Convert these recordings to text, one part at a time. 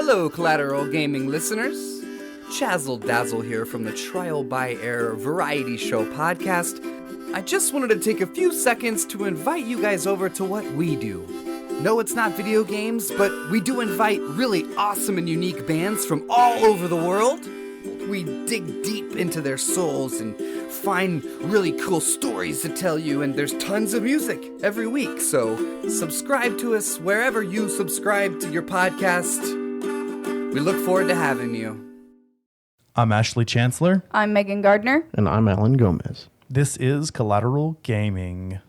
Hello, Collateral Gaming listeners. Chazzle Dazzle here from the Trial by Error Variety Show podcast. I just wanted to take a few seconds to invite you guys over to what we do. No, it's not video games, but we do invite really awesome and unique bands from all over the world. We dig deep into their souls and find really cool stories to tell you, and there's tons of music every week, so subscribe to us wherever you subscribe to your podcast. We look forward to having you. I'm Ashley Chancellor. I'm Megan Gardner. And I'm Alan Gomez. This is Collateral Gaming.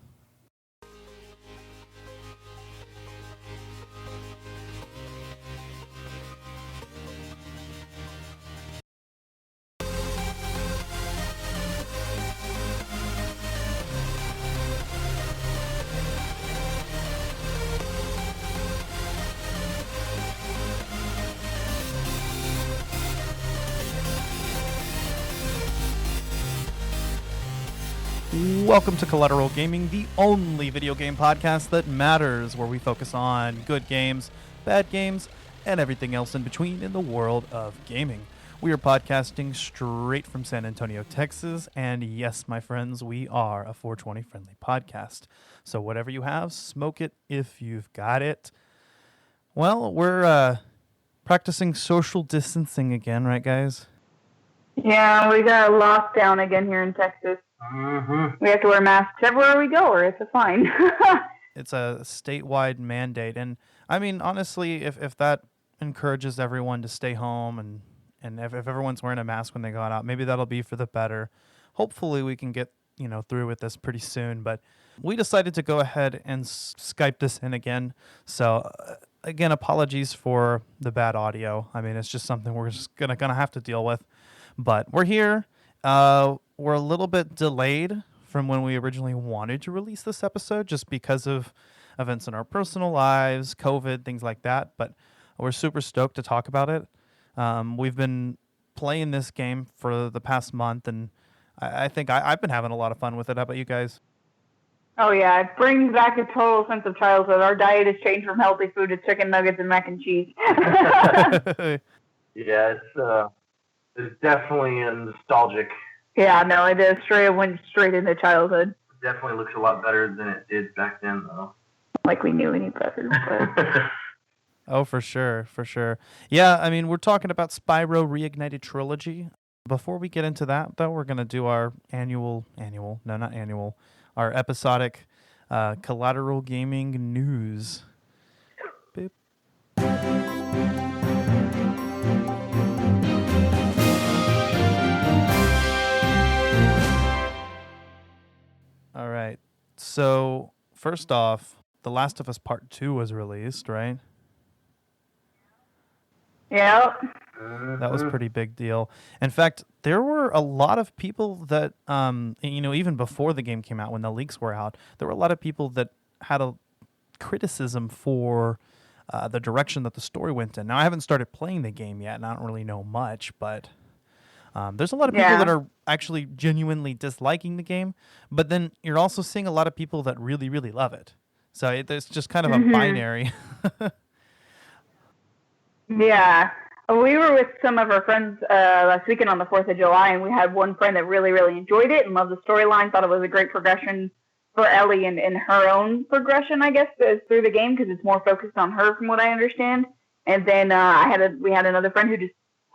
Welcome to Collateral Gaming, the only video game podcast that matters, where we focus on good games, bad games, and everything else in between in the world of gaming. We are podcasting straight from San Antonio, Texas, and yes, my friends, we are a 420 friendly podcast. So whatever you have, smoke it if you've got it. Well, we're practicing social distancing again, right, guys? Yeah, we got a lockdown again here in Texas. We have to wear masks everywhere we go, or it's a fine. It's a statewide mandate. And I mean, honestly, if that encourages everyone to stay home and if everyone's wearing a mask when they go out, maybe that'll be for the better. Hopefully we can get, through with this pretty soon. But we decided to go ahead and Skype this in again. So again, apologies for the bad audio. I mean, it's just something we're just gonna have to deal with. But we're here. We're a little bit delayed from when we originally wanted to release this episode, just because of events in our personal lives, COVID, things like that. But we're super stoked to talk about it. We've been playing this game for the past month, and I think I've been having a lot of fun with it. How about you guys? Oh, yeah. It brings back a total sense of childhood. Our diet has changed from healthy food to chicken nuggets and mac and cheese. Yeah, it's definitely a nostalgic. Yeah, no, it is. Went straight into childhood. It definitely looks a lot better than it did back then, though. Like we knew any better. But... Oh, for sure, for sure. Yeah, I mean, we're talking about Spyro Reignited Trilogy. Before we get into that, though, we're going to do our our episodic Collateral Gaming news. Beep. All right. So, first off, The Last of Us Part 2 was released, right? Yeah. That was a pretty big deal. In fact, there were a lot of people that, even before the game came out, when the leaks were out, there were a lot of people that had a criticism for the direction that the story went in. Now, I haven't started playing the game yet, and I don't really know much, but there's a lot of people that are actually genuinely disliking the game, but then you're also seeing a lot of people that really, really love it. So it's just kind of a binary. Yeah. We were with some of our friends last weekend on the 4th of July, and we had one friend that really, really enjoyed it and loved the storyline, thought it was a great progression for Ellie and her own progression, I guess, through the game, because it's more focused on her from what I understand. And then we had another friend who just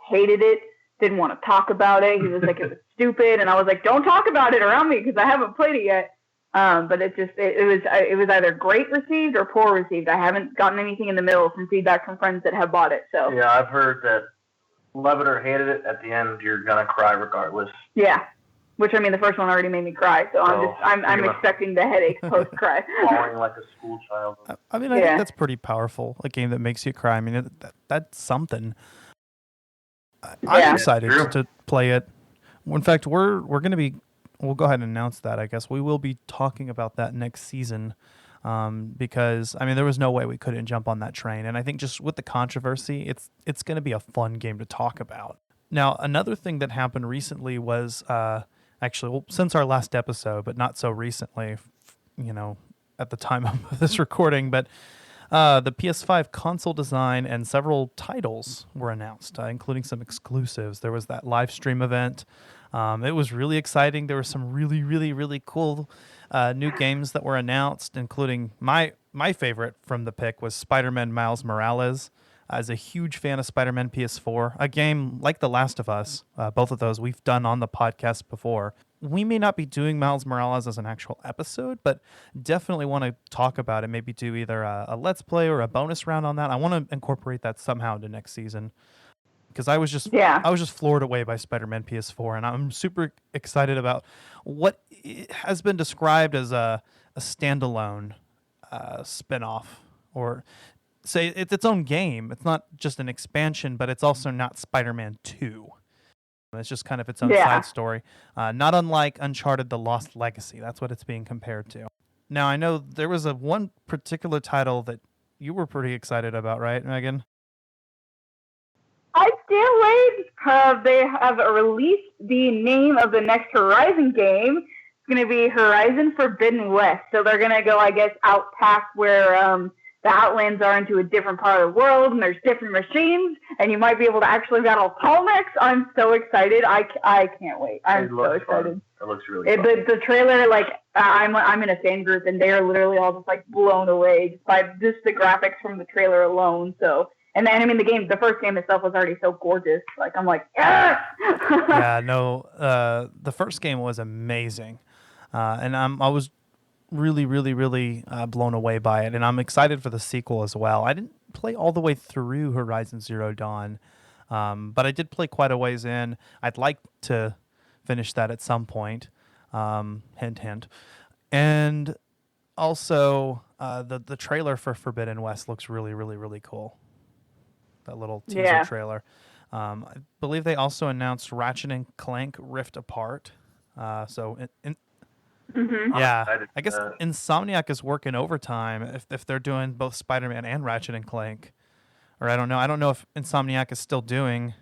hated it, didn't want to talk about it. He was like, it was stupid. And I was like, don't talk about it around me because I haven't played it yet. But it was either great received or poor received. I haven't gotten anything in the middle from feedback from friends that have bought it. So yeah, I've heard that love it or hated it, at the end you're gonna cry regardless. Yeah, which I mean the first one already made me cry, so I'm expecting the headaches post cry. Falling like a school child. I mean, I think that's pretty powerful. A game that makes you cry. I mean, that's something. I'm excited to play it. In fact, we're going to be. We'll go ahead and announce that, I guess. We will be talking about that next season because, I mean, there was no way we couldn't jump on that train. And I think just with the controversy, it's going to be a fun game to talk about. Now, another thing that happened recently was since our last episode, but not so recently, at the time of this recording, but The PS5 console design and several titles were announced, including some exclusives. There was that live stream event. It was really exciting. There were some really, really, really cool new games that were announced, including my favorite from the pick was Spider-Man Miles Morales. As a huge fan of Spider-Man PS4, a game like The Last of Us, both of those we've done on the podcast before. We may not be doing Miles Morales as an actual episode, but definitely want to talk about it. Maybe do either a Let's Play or a bonus round on that. I want to incorporate that somehow into next season because I was just floored away by Spider-Man PS4, and I'm super excited about what has been described as a standalone spin-off, or say it's its own game. It's not just an expansion, but it's also not Spider-Man 2. It's just kind of its own side story. Not unlike Uncharted: The Lost Legacy. That's what it's being compared to. Now, I know there was one particular title that you were pretty excited about, right, Megan? I can't wait. They have released the name of the next Horizon game. It's going to be Horizon Forbidden West. So they're going to go, I guess, out past where the Outlands are into a different part of the world, and there's different machines, and you might be able to actually battle Tallnex. I'm so excited. I can't wait. I'm so excited. It looks really fun. The trailer, like, I'm in a fan group, and they are literally all just, like, blown away by just the graphics from the trailer alone. So, and then, I mean, the first game itself was already so gorgeous. Like, I'm like, yes! Yeah, no, the first game was amazing. And I was really, really, really blown away by it, and I'm excited for the sequel as well. I didn't play all the way through Horizon Zero Dawn, but I did play quite a ways in. I'd like to finish that at some point. Hint, hint. And also, the trailer for Forbidden West looks really, really, really cool. That little teaser trailer. I believe they also announced Ratchet and Clank Rift Apart. Yeah, I guess Insomniac is working overtime if they're doing both Spider-Man and Ratchet and Clank. Or I don't know if Insomniac is still doing.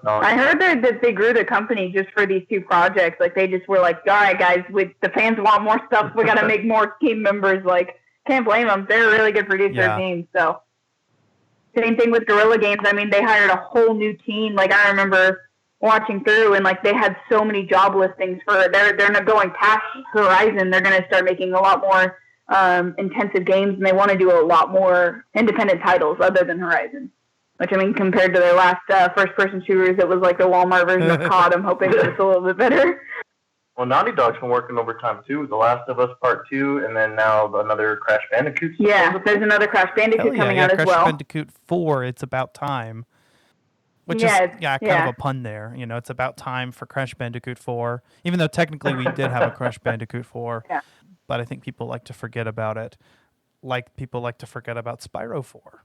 I heard that they grew the company just for these two projects. Like, they just were like, all right, guys, the fans want more stuff. We got to make more team members. Like, can't blame them. They're a really good producer of games. So, same thing with Guerrilla Games. I mean, they hired a whole new team. Like, I remember watching through, and like they had so many job listings for they're not going past Horizon. They're going to start making a lot more intensive games, and they want to do a lot more independent titles other than Horizon. Which, I mean, compared to their last first-person shooters, it was like the Walmart version of COD. I'm hoping it's a little bit better. Well, Naughty Dog's been working overtime too. The Last of Us Part 2, and then now another Crash Bandicoot. Yeah, there's another Crash Bandicoot coming out as well. Crash Bandicoot 4, It's About Time. Which is kind of a pun there. You know, it's about time for Crash Bandicoot 4, even though technically we did have a Crash Bandicoot 4. Yeah. But I think people like to forget about it, like people like to forget about Spyro 4,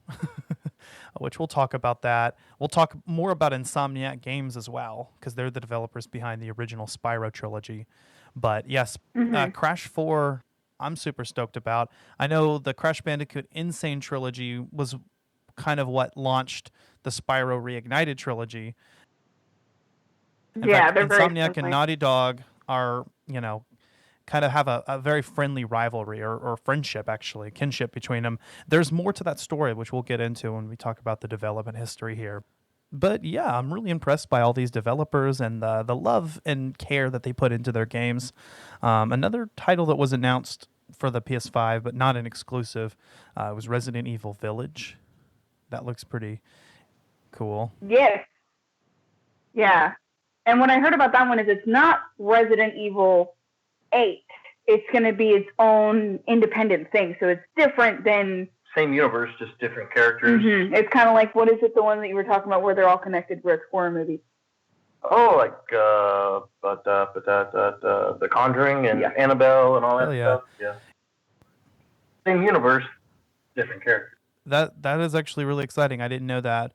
which we'll talk about that. We'll talk more about Insomniac Games as well, because they're the developers behind the original Spyro trilogy. But yes, Crash 4, I'm super stoked about. I know the Crash Bandicoot Insane trilogy was kind of what launched the Spyro Reignited Trilogy. In fact, they're Insomniac and Naughty Dog are, kind of have a very friendly rivalry or friendship, actually, kinship between them. There's more to that story, which we'll get into when we talk about the development history here. But yeah, I'm really impressed by all these developers and the love and care that they put into their games. Another title that was announced for the PS5, but not an exclusive, was Resident Evil Village. That looks pretty cool. Yes. Yeah. And what I heard about that one is it's not Resident Evil 8. It's going to be its own independent thing. So it's different than... Same universe, just different characters. Mm-hmm. It's kind of like, what is it, the one that you were talking about where they're all connected, where it's horror movies? Oh, like The Conjuring and Annabelle and all that stuff. Yeah. Same universe, different characters. That is actually really exciting. I didn't know that.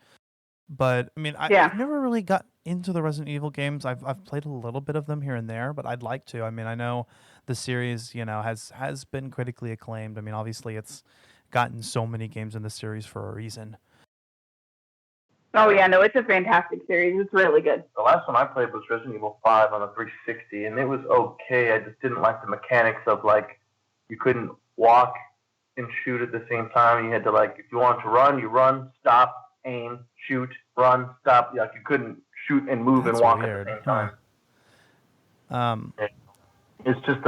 But, I mean, I've never really got into the Resident Evil games. I've played a little bit of them here and there, but I'd like to. I mean, I know the series, has been critically acclaimed. I mean, obviously it's gotten so many games in the series for a reason. Oh, yeah, no, it's a fantastic series. It's really good. The last one I played was Resident Evil 5 on the 360, and it was okay. I just didn't like the mechanics of, like, you couldn't walk and shoot at the same time. You had to, like, if you wanted to run, you run, stop, aim, shoot, run, stop. Like, you couldn't shoot and move and walk weird. at the same time. Huh. It's just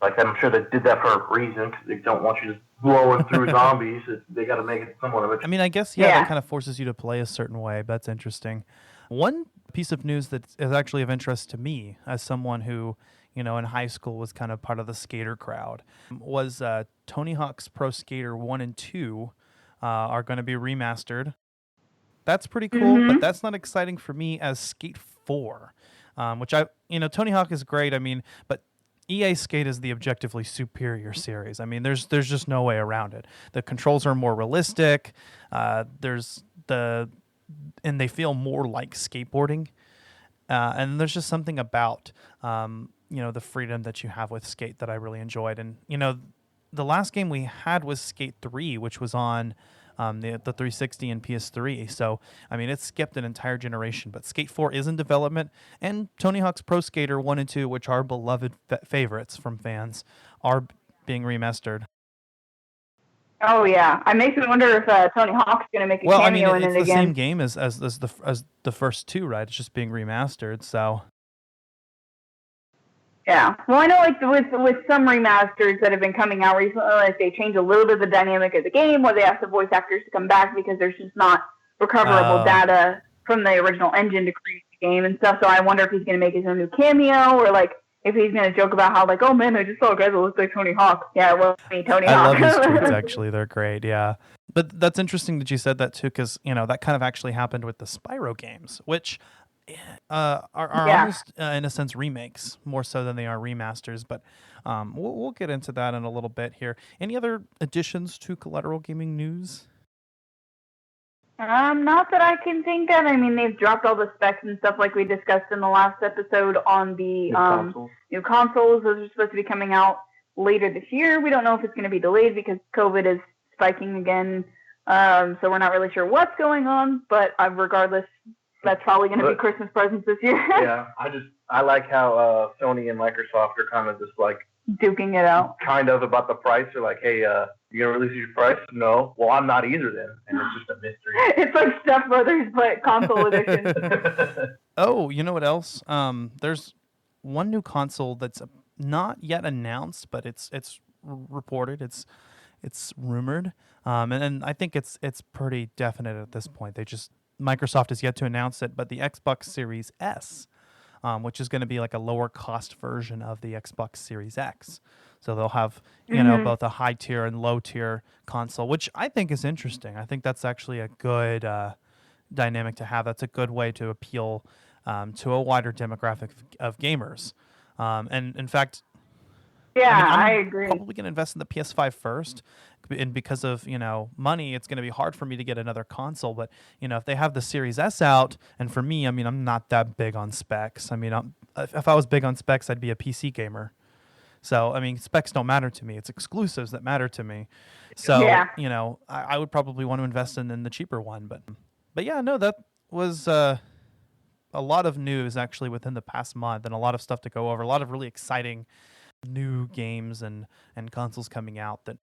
like, I'm sure they did that for a reason, because they don't want you just blowing through zombies. They got to make it somewhat of a... I mean, I guess, that kind of forces you to play a certain way. But that's interesting. One piece of news that is actually of interest to me, as someone who, in high school was kind of part of the skater crowd, was Tony Hawk's Pro Skater 1 and 2 are going to be remastered. That's pretty cool, but that's not exciting for me as Skate 4, which Tony Hawk is great. I mean, but EA Skate is the objectively superior series. I mean, there's just no way around it. The controls are more realistic. And they feel more like skateboarding. And there's just something about, the freedom that you have with Skate that I really enjoyed. And, the last game we had was Skate 3, which was on the 360 and PS3. So, I mean, it skipped an entire generation. But Skate 4 is in development. And Tony Hawk's Pro Skater 1 and 2, which are beloved favorites from fans, are being remastered. Oh yeah, it makes me wonder if Tony Hawk's going to make a cameo in it again. It's the same game as the first two, right? It's just being remastered. So. Yeah, well, I know like with some remasters that have been coming out recently, like they change a little bit of the dynamic of the game, where they ask the voice actors to come back because there's just not recoverable data from the original engine to create the game and stuff. So I wonder if he's going to make his own new cameo, or like if he's going to joke about how, like, oh man, I just saw a guy that looks like Tony Hawk. Yeah, well, Tony Hawk. I love his tweets, actually. They're great, yeah. But that's interesting that you said that, too, because, that kind of actually happened with the Spyro games, which are almost, in a sense, remakes, more so than they are remasters. But we'll get into that in a little bit here. Any other additions to Collateral Gaming news? Not that I can think of. I mean, they've dropped all the specs and stuff like we discussed in the last episode on the new consoles. Those are supposed to be coming out later this year. We don't know if it's going to be delayed because COVID is spiking again. So we're not really sure what's going on. But regardless, that's probably going to be Christmas presents this year. Yeah, I like how Sony and Microsoft are kind of just like duking it out. Kind of about the price. They're like, hey, you gonna release your price? No. Well, I'm not either then. And it's just a mystery. It's like Step Brothers, but console edition. Oh, you know what else? There's one new console that's not yet announced, but it's reported. It's rumored. And I think it's pretty definite at this point. Microsoft has yet to announce it, but the Xbox Series S, which is going to be like a lower cost version of the Xbox Series X. So they'll have, both a high tier and low tier console, which I think is interesting. I think that's actually a good dynamic to have. That's a good way to appeal to a wider demographic of gamers. And in fact, I agree. I'm probably going to invest in the PS5 first. And because of, money, it's going to be hard for me to get another console. But, if they have the Series S out, and for me, I mean, I'm not that big on specs. I mean, if I was big on specs, I'd be a PC gamer. So, I mean, specs don't matter to me. It's exclusives that matter to me. So, I would probably want to invest in the cheaper one. But yeah, no, that was a lot of news actually within the past month, and a lot of stuff to go over. A lot of really exciting new games and consoles coming out that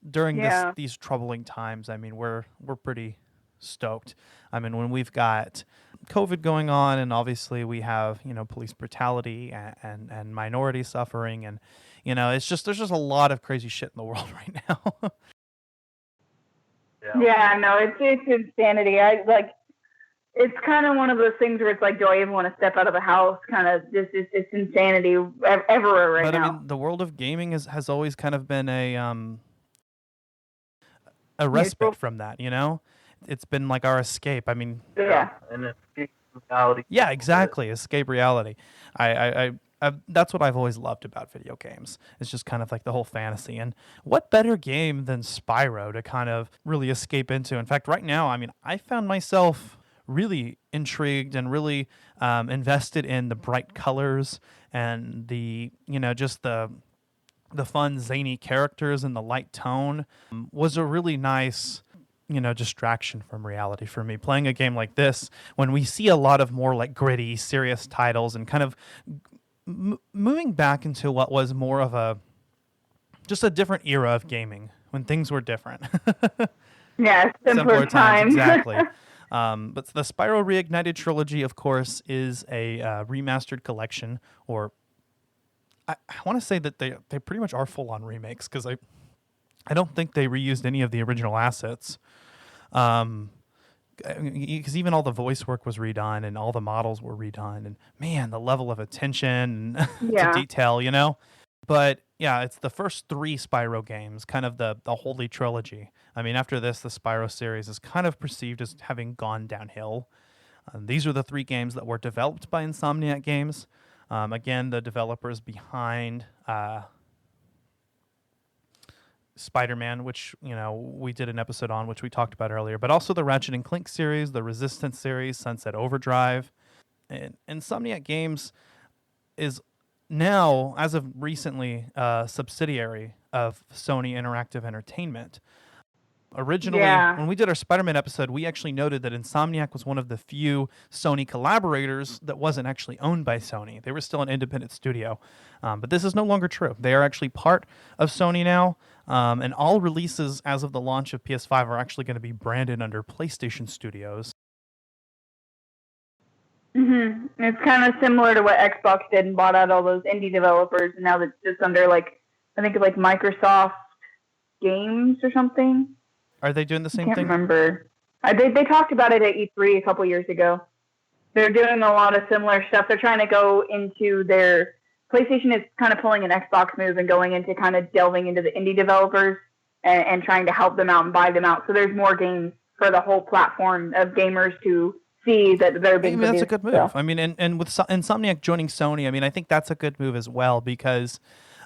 during these troubling times, I mean, we're pretty stoked. I mean, when we've got COVID going on, and obviously we have, police brutality and minority suffering, and, there's just a lot of crazy shit in the world right now. It's insanity. It's kind of one of those things where it's like, do I even want to step out of the house? Kind of just, it's insanity everywhere right now. But I mean, the world of gaming has always kind of been a respite from that, It's been like our escape. I mean, and escape reality. Yeah, exactly. Escape reality. I that's what I've always loved about video games. It's just kind of like the whole fantasy. And what better game than Spyro to kind of really escape into? In fact, right now, I mean, I found myself really intrigued and really invested in the bright colors and the, just the fun, zany characters and the light tone was a really nice, distraction from reality for me. Playing a game like this, when we see a lot of more like gritty, serious titles and kind of moving back into what was more of a just a different era of gaming when things were different. Yeah, simpler times. Exactly. But the Spyro Reignited Trilogy, of course, is a remastered collection, or I want to say that they pretty much are full-on remakes, because I don't think they reused any of the original assets. Because even all the voice work was redone and all the models were redone, and man, the level of attention to detail, But yeah, it's the first 3 Spyro games, kind of the holy trilogy. I mean, after this, the Spyro series is kind of perceived as having gone downhill. These are the 3 games that were developed by Insomniac Games. Again, the developers behind Spider-Man, which we did an episode on, which we talked about earlier, but also the Ratchet and Clank series, the Resistance series, Sunset Overdrive. And Insomniac Games is now, as of recently, a subsidiary of Sony Interactive Entertainment. Originally, when we did our Spider-Man episode, we actually noted that Insomniac was one of the few Sony collaborators that wasn't actually owned by Sony. They were still an independent studio. But this is no longer true. They are actually part of Sony now, and all releases as of the launch of PS5 are actually going to be branded under PlayStation Studios. Mm-hmm. It's kind of similar to what Xbox did and bought out all those indie developers, and now it's just under, I think Microsoft Games or something. Are they doing the same thing? I can't remember. They talked about it at E3 a couple years ago. They're doing a lot of similar stuff. They're trying to go into their... PlayStation is kind of pulling an Xbox move and going into kind of delving into the indie developers and trying to help them out and buy them out. So there's more games for the whole platform of gamers to see that they're being produced. That's a good move. So. I mean, and with Insomniac joining Sony, I think that's a good move as well, because...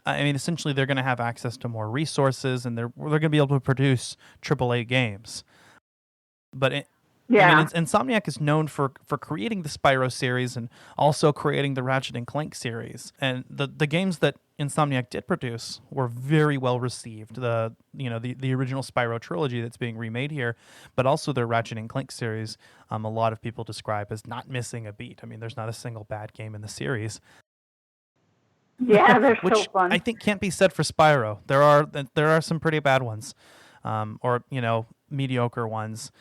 essentially, they're going to have access to more resources, and they're going to be able to produce AAA games. But Insomniac is known for creating the Spyro series and also creating the Ratchet and Clank series. And the games that Insomniac did produce were very well received. The original Spyro trilogy that's being remade here, but also their Ratchet and Clank series. A lot of people describe as not missing a beat. There's not a single bad game in the series. Yeah, they're which so fun. I think can't be said for Spyro. There are some pretty bad ones, or mediocre ones,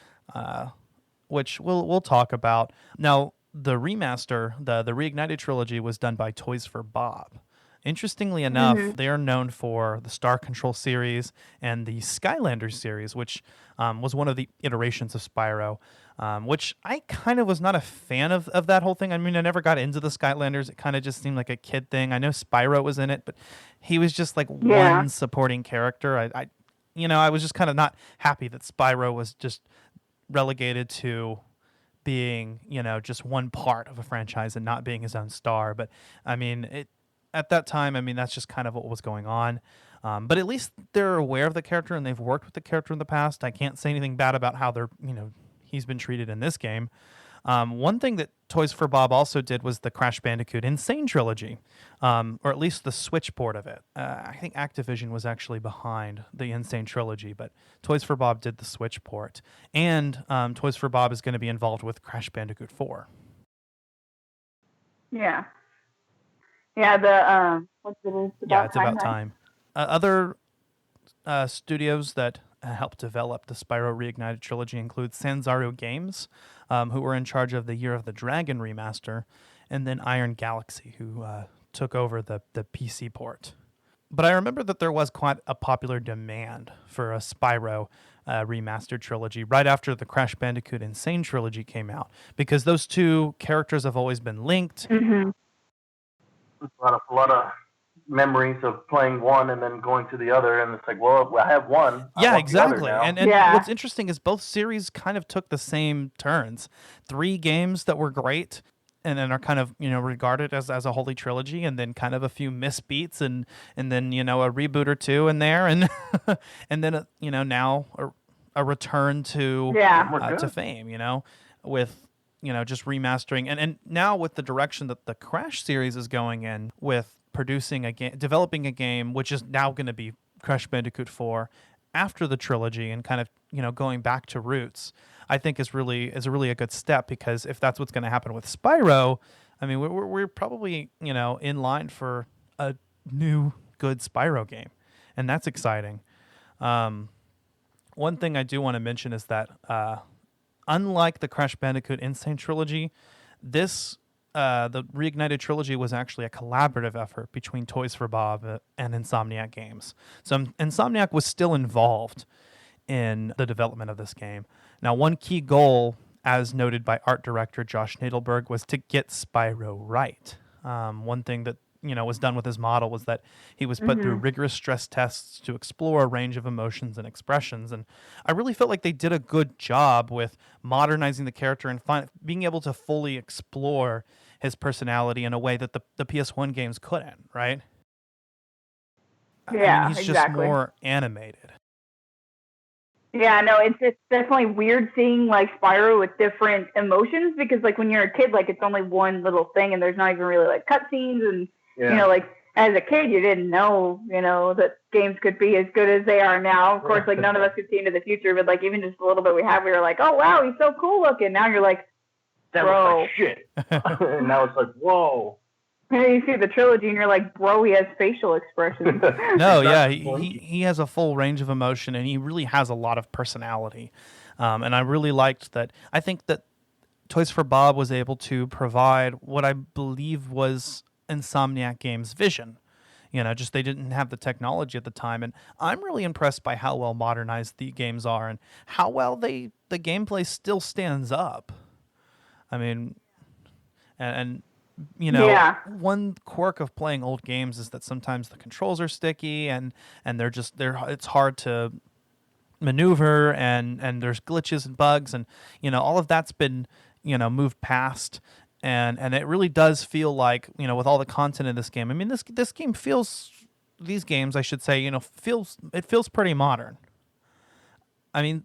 which we'll talk about. Now, the remaster, the Reignited Trilogy, was done by Toys for Bob. Interestingly enough, they are known for the Star Control series and the Skylanders series, which was one of the iterations of Spyro, which I kind of was not a fan of that whole thing. I never got into the Skylanders. It kind of just seemed like a kid thing. I know Spyro was in it, but he was just one supporting character. I was just kind of not happy that Spyro was just relegated to being, just one part of a franchise and not being his own star. But at that time, that's just kind of what was going on. But at least they're aware of the character and they've worked with the character in the past. I can't say anything bad about how he's been treated in this game. One thing that Toys for Bob also did was the Crash Bandicoot Insane Trilogy, or at least the Switch port of it. I think Activision was actually behind the Insane Trilogy, but Toys for Bob did the Switch port. And Toys for Bob is going to be involved with Crash Bandicoot 4. Yeah. Yeah, it's about time. Other studios that helped develop the Spyro Reignited Trilogy include Sanzaru Games, who were in charge of the Year of the Dragon remaster, and then Iron Galaxy, who took over the PC port. But I remember that there was quite a popular demand for a Spyro remastered trilogy right after the Crash Bandicoot Insane Trilogy came out, because those two characters have always been linked. Mm-hmm. A lot of memories of playing one and then going to the other, and it's well, I have one. Yeah, exactly. And what's interesting is both series kind of took the same turns. 3 games that were great and then are kind of regarded as a holy trilogy, and then kind of a few misbeats, and then a reboot or two in there, and and then now a return to fame, with just remastering, and now with the direction that the Crash series is going in, with producing a game, developing a game, which is now going to be Crash Bandicoot 4 after the trilogy, and kind of going back to roots, I think is really a good step, because if that's what's going to happen with Spyro, we're probably in line for a new good Spyro game. and that's exciting. One thing I do want to mention is that unlike the Crash Bandicoot Insane Trilogy, this the Reignited Trilogy was actually a collaborative effort between Toys for Bob and Insomniac Games. So Insomniac was still involved in the development of this game. Now, one key goal, as noted by art director Josh Nadelberg, was to get Spyro right. One thing that was done with his model was that he was put through rigorous stress tests to explore a range of emotions and expressions. And I really felt like they did a good job with modernizing the character and being able to fully explore his personality in a way that the PS1 games couldn't, right? Yeah, he's exactly. just more animated. Yeah, no, it's definitely weird seeing like Spyro with different emotions, because like when you're a kid, like it's only one little thing and there's not even really like cutscenes, and like as a kid you didn't know, that games could be as good as they are now. Of course, like none of us could see into the future, but like even just a little bit we have, we were like, oh wow, he's so cool looking. Now you're like, That bro. was like shit. And now it's like, whoa. And then you see the trilogy and you're like, bro, he has facial expressions. No, yeah, he has a full range of emotion, and he really has a lot of personality. And I really liked that. I think that Toys for Bob was able to provide what I believe was Insomniac Games' vision. Just they didn't have the technology at the time, and I'm really impressed by how well modernized the games are and how well the gameplay still stands up. I mean, and one quirk of playing old games is that sometimes the controls are sticky and it's hard to maneuver, and there's glitches and bugs, and all of that's been moved past, and it really does feel like with all the content in this game. I mean, this game feels, these games I should say, feels pretty modern. I mean,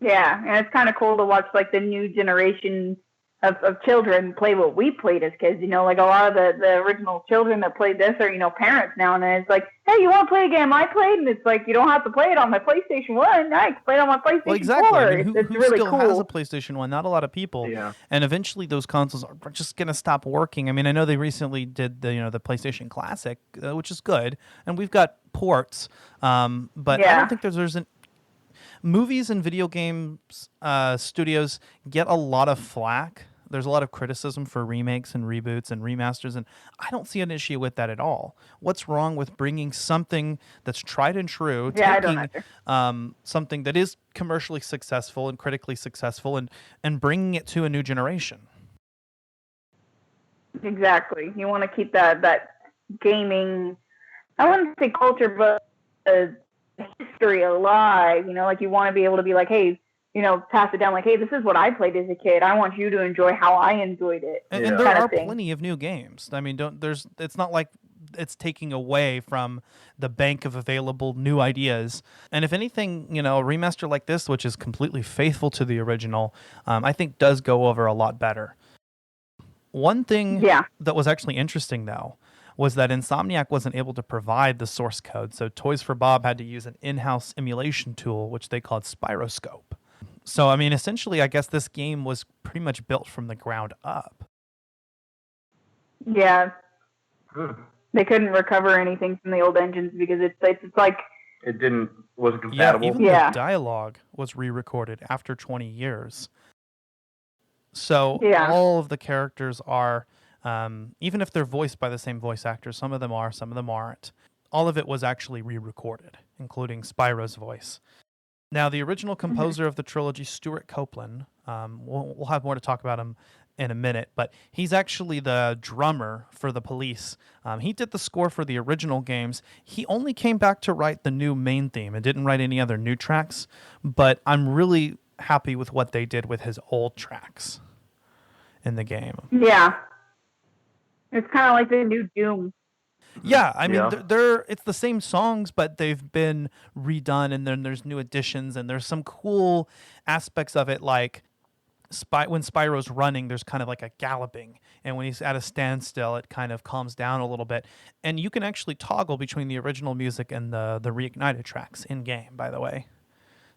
yeah, and it's kind of cool to watch like the new generation of children play what we played as kids. Like a lot of the original children that played this are parents now, and it's like, hey, you want to play a game I played? And it's like, you don't have to play it on my PlayStation 1. I can play it on my PlayStation 4. Well, exactly. I mean, it's who really still cool. has a PlayStation 1? Not a lot of people. Yeah. And eventually those consoles are just going to stop working. I mean, I know they recently did the PlayStation Classic, which is good, and we've got ports, but I don't think there's movies and video games studios get a lot of flack. There's a lot of criticism for remakes and reboots and remasters, and I don't see an issue with that at all. What's wrong with bringing something that's tried and true, taking something that is commercially successful and critically successful, and bringing it to a new generation? Exactly. You want to keep that gaming, I wouldn't say culture, but history alive. Like you want to be able to be like, hey, pass it down like, hey, this is what I played as a kid. I want you to enjoy how I enjoyed it. And there are plenty of new games. I mean, it's not like it's taking away from the bank of available new ideas. And if anything, a remaster like this, which is completely faithful to the original, I think does go over a lot better. One thing that was actually interesting, though, was that Insomniac wasn't able to provide the source code. So Toys for Bob had to use an in-house emulation tool, which they called Spyroscope. So, I mean, essentially, I guess this game was pretty much built from the ground up. Yeah. They couldn't recover anything from the old engines because it's like... It wasn't compatible. Yeah, even the dialogue was re-recorded after 20 years. So all of the characters are, even if they're voiced by the same voice actors, some of them are, some of them aren't. All of it was actually re-recorded, including Spyro's voice. Now, the original composer of the trilogy, Stuart Copeland, we'll have more to talk about him in a minute, but he's actually the drummer for The Police. He did the score for the original games. He only came back to write the new main theme and didn't write any other new tracks, but I'm really happy with what they did with his old tracks in the game. Yeah. It's kind of like the new Doom. Yeah, I mean, it's the same songs, but they've been redone, and then there's new additions, and there's some cool aspects of it, like when Spyro's running, there's kind of like a galloping, and when he's at a standstill, it kind of calms down a little bit, and you can actually toggle between the original music and the Reignited tracks in-game, by the way.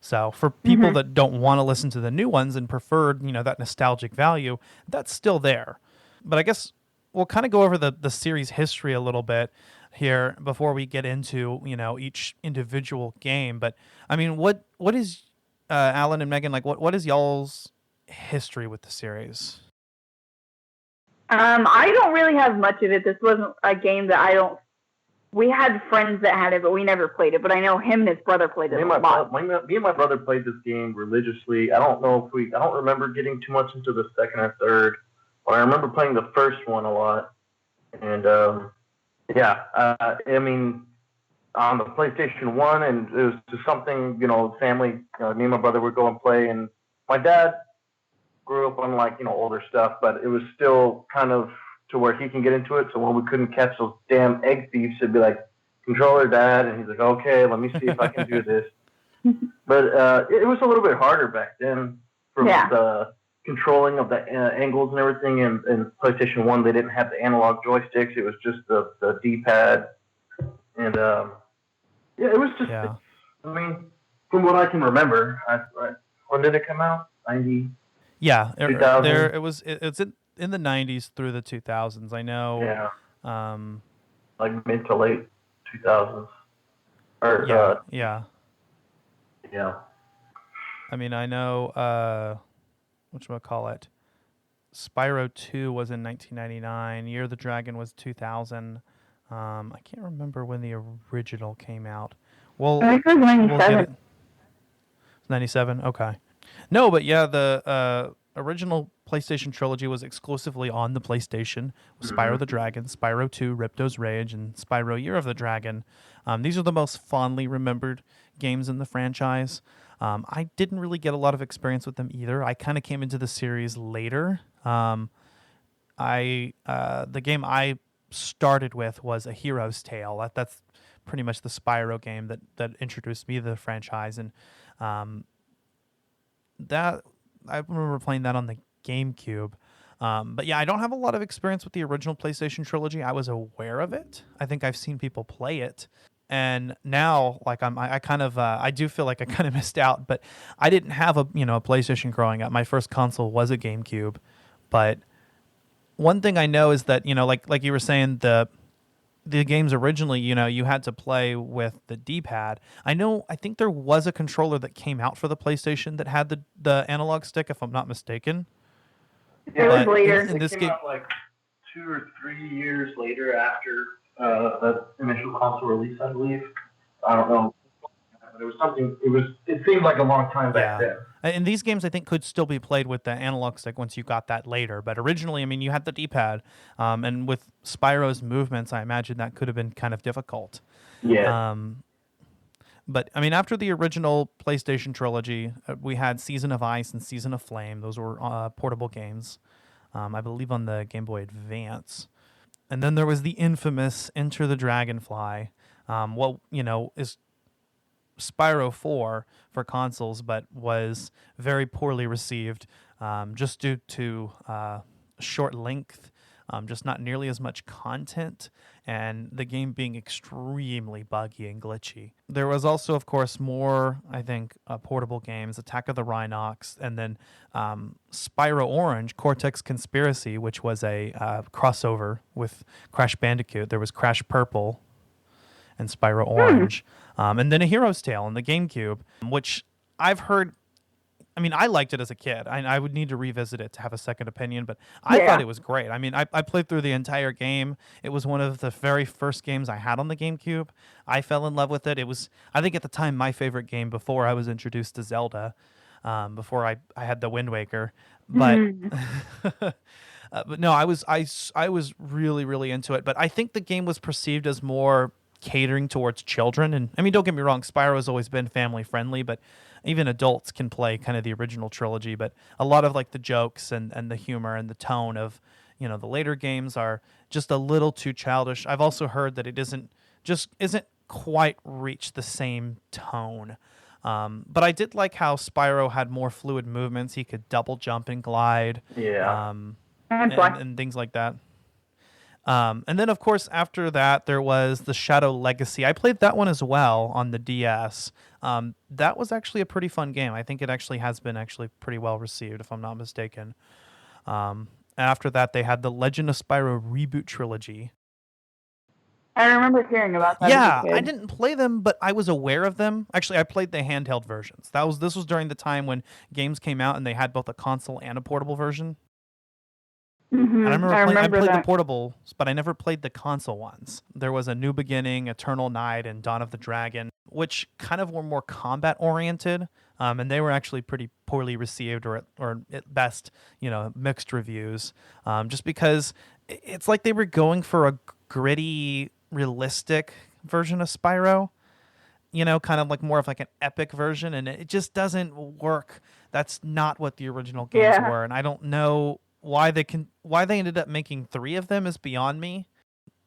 So for people that don't want to listen to the new ones and prefer, that nostalgic value, that's still there. But I guess we'll kind of go over the series history a little bit. here before we get into, each individual game. But I mean, what is Alan and Megan, like what is y'all's history with the series? I don't really have much of it. This wasn't a game that we had friends that had it, but we never played it. But I know him and his brother played it a lot. Me and my brother played this game religiously. I don't remember getting too much into the second or third, but I remember playing the first one a lot. And I mean, on the PlayStation 1, and it was just something, family, me and my brother would go and play. And my dad grew up on, older stuff, but it was still kind of to where he can get into it. So when we couldn't catch those damn egg thieves, it'd be like, controller, Dad. And he's like, okay, let me see if I can do this. But it was a little bit harder back then from the controlling of the angles and everything. And PlayStation 1, they didn't have the analog joysticks. It was just the D-pad. And, it was just, I mean, from what I can remember, when did it come out? 90? Yeah, it's in the 90s through the 2000s. I know. Yeah. Like mid to late 2000s. Or, yeah. I mean, I know, whatchamacallit, Spyro 2 was in 1999. Year of the Dragon was 2000. I can't remember when the original came out. Well, I think it was 97. 97? Okay. No, but yeah, the original PlayStation trilogy was exclusively on the PlayStation. Spyro the Dragon, Spyro 2, Ripto's Rage, and Spyro Year of the Dragon. These are the most fondly remembered games in the franchise. I didn't really get a lot of experience with them either. I kind of came into the series later. The game I started with was A Hero's Tale. That's pretty much the Spyro game that introduced me to the franchise, and that I remember playing that on the GameCube. But yeah, I don't have a lot of experience with the original PlayStation trilogy. I was aware of it. I think I've seen people play it. And now, like I do feel like I kind of missed out. But I didn't have a PlayStation growing up. My first console was a GameCube. But one thing I know is that like you were saying, the games originally, you had to play with the D-pad. I think there was a controller that came out for the PlayStation that had the analog stick, if I'm not mistaken. It was later. In this game, like 2 or 3 years later after the initial console release, I believe. I don't know. But it was something. It seemed like a long time back then. And these games, I think, could still be played with the analog stick once you got that later. But originally, I mean, you had the D-pad, and with Spyro's movements, I imagine that could have been kind of difficult. Yeah. But I mean, after the original PlayStation trilogy, we had Season of Ice and Season of Flame. Those were portable games, I believe, on the Game Boy Advance. And then there was the infamous Enter the Dragonfly. Is Spyro 4 for consoles, but was very poorly received just due to short length, just not nearly as much content, and the game being extremely buggy and glitchy. There was also, of course, more, I think, portable games, Attack of the Rhinox, and then Spyro Orange, Cortex Conspiracy, which was a crossover with Crash Bandicoot. There was Crash Purple and Spyro Orange. And then A Hero's Tale on the GameCube, which I've heard. I mean, I liked it as a kid. I would need to revisit it to have a second opinion, but I thought it was great. I mean, I played through the entire game. It was one of the very first games I had on the GameCube. I fell in love with it. It was, I think at the time, my favorite game before I was introduced to Zelda, before I had the Wind Waker. But but no, I was really, really into it. But I think the game was perceived as more catering towards children. And I mean, don't get me wrong, Spyro has always been family friendly, but even adults can play kind of the original trilogy. But a lot of like the jokes and the humor and the tone of, the later games are just a little too childish. I've also heard that it isn't quite reached the same tone. But I did like how Spyro had more fluid movements. He could double jump and glide. Yeah. And things like that. And then, of course, after that, there was the Shadow Legacy. I played that one as well on the DS. That was actually a pretty fun game. I think it actually has been pretty well received, if I'm not mistaken. After that, they had the Legend of Spyro Reboot Trilogy. I remember hearing about that. Yeah, as a kid. I didn't play them, but I was aware of them. Actually, I played the handheld versions. This was during the time when games came out and they had both a console and a portable version. And I remember played the that. portables, but I never played the console ones. There was a New Beginning, Eternal Night, and Dawn of the Dragon, which kind of were more combat oriented, and they were actually pretty poorly received, or at best, mixed reviews. Just because it's like they were going for a gritty, realistic version of Spyro. Kind of like more of like an epic version, and it just doesn't work. That's not what the original games were, and I don't know why they ended up making 3 of them is beyond me.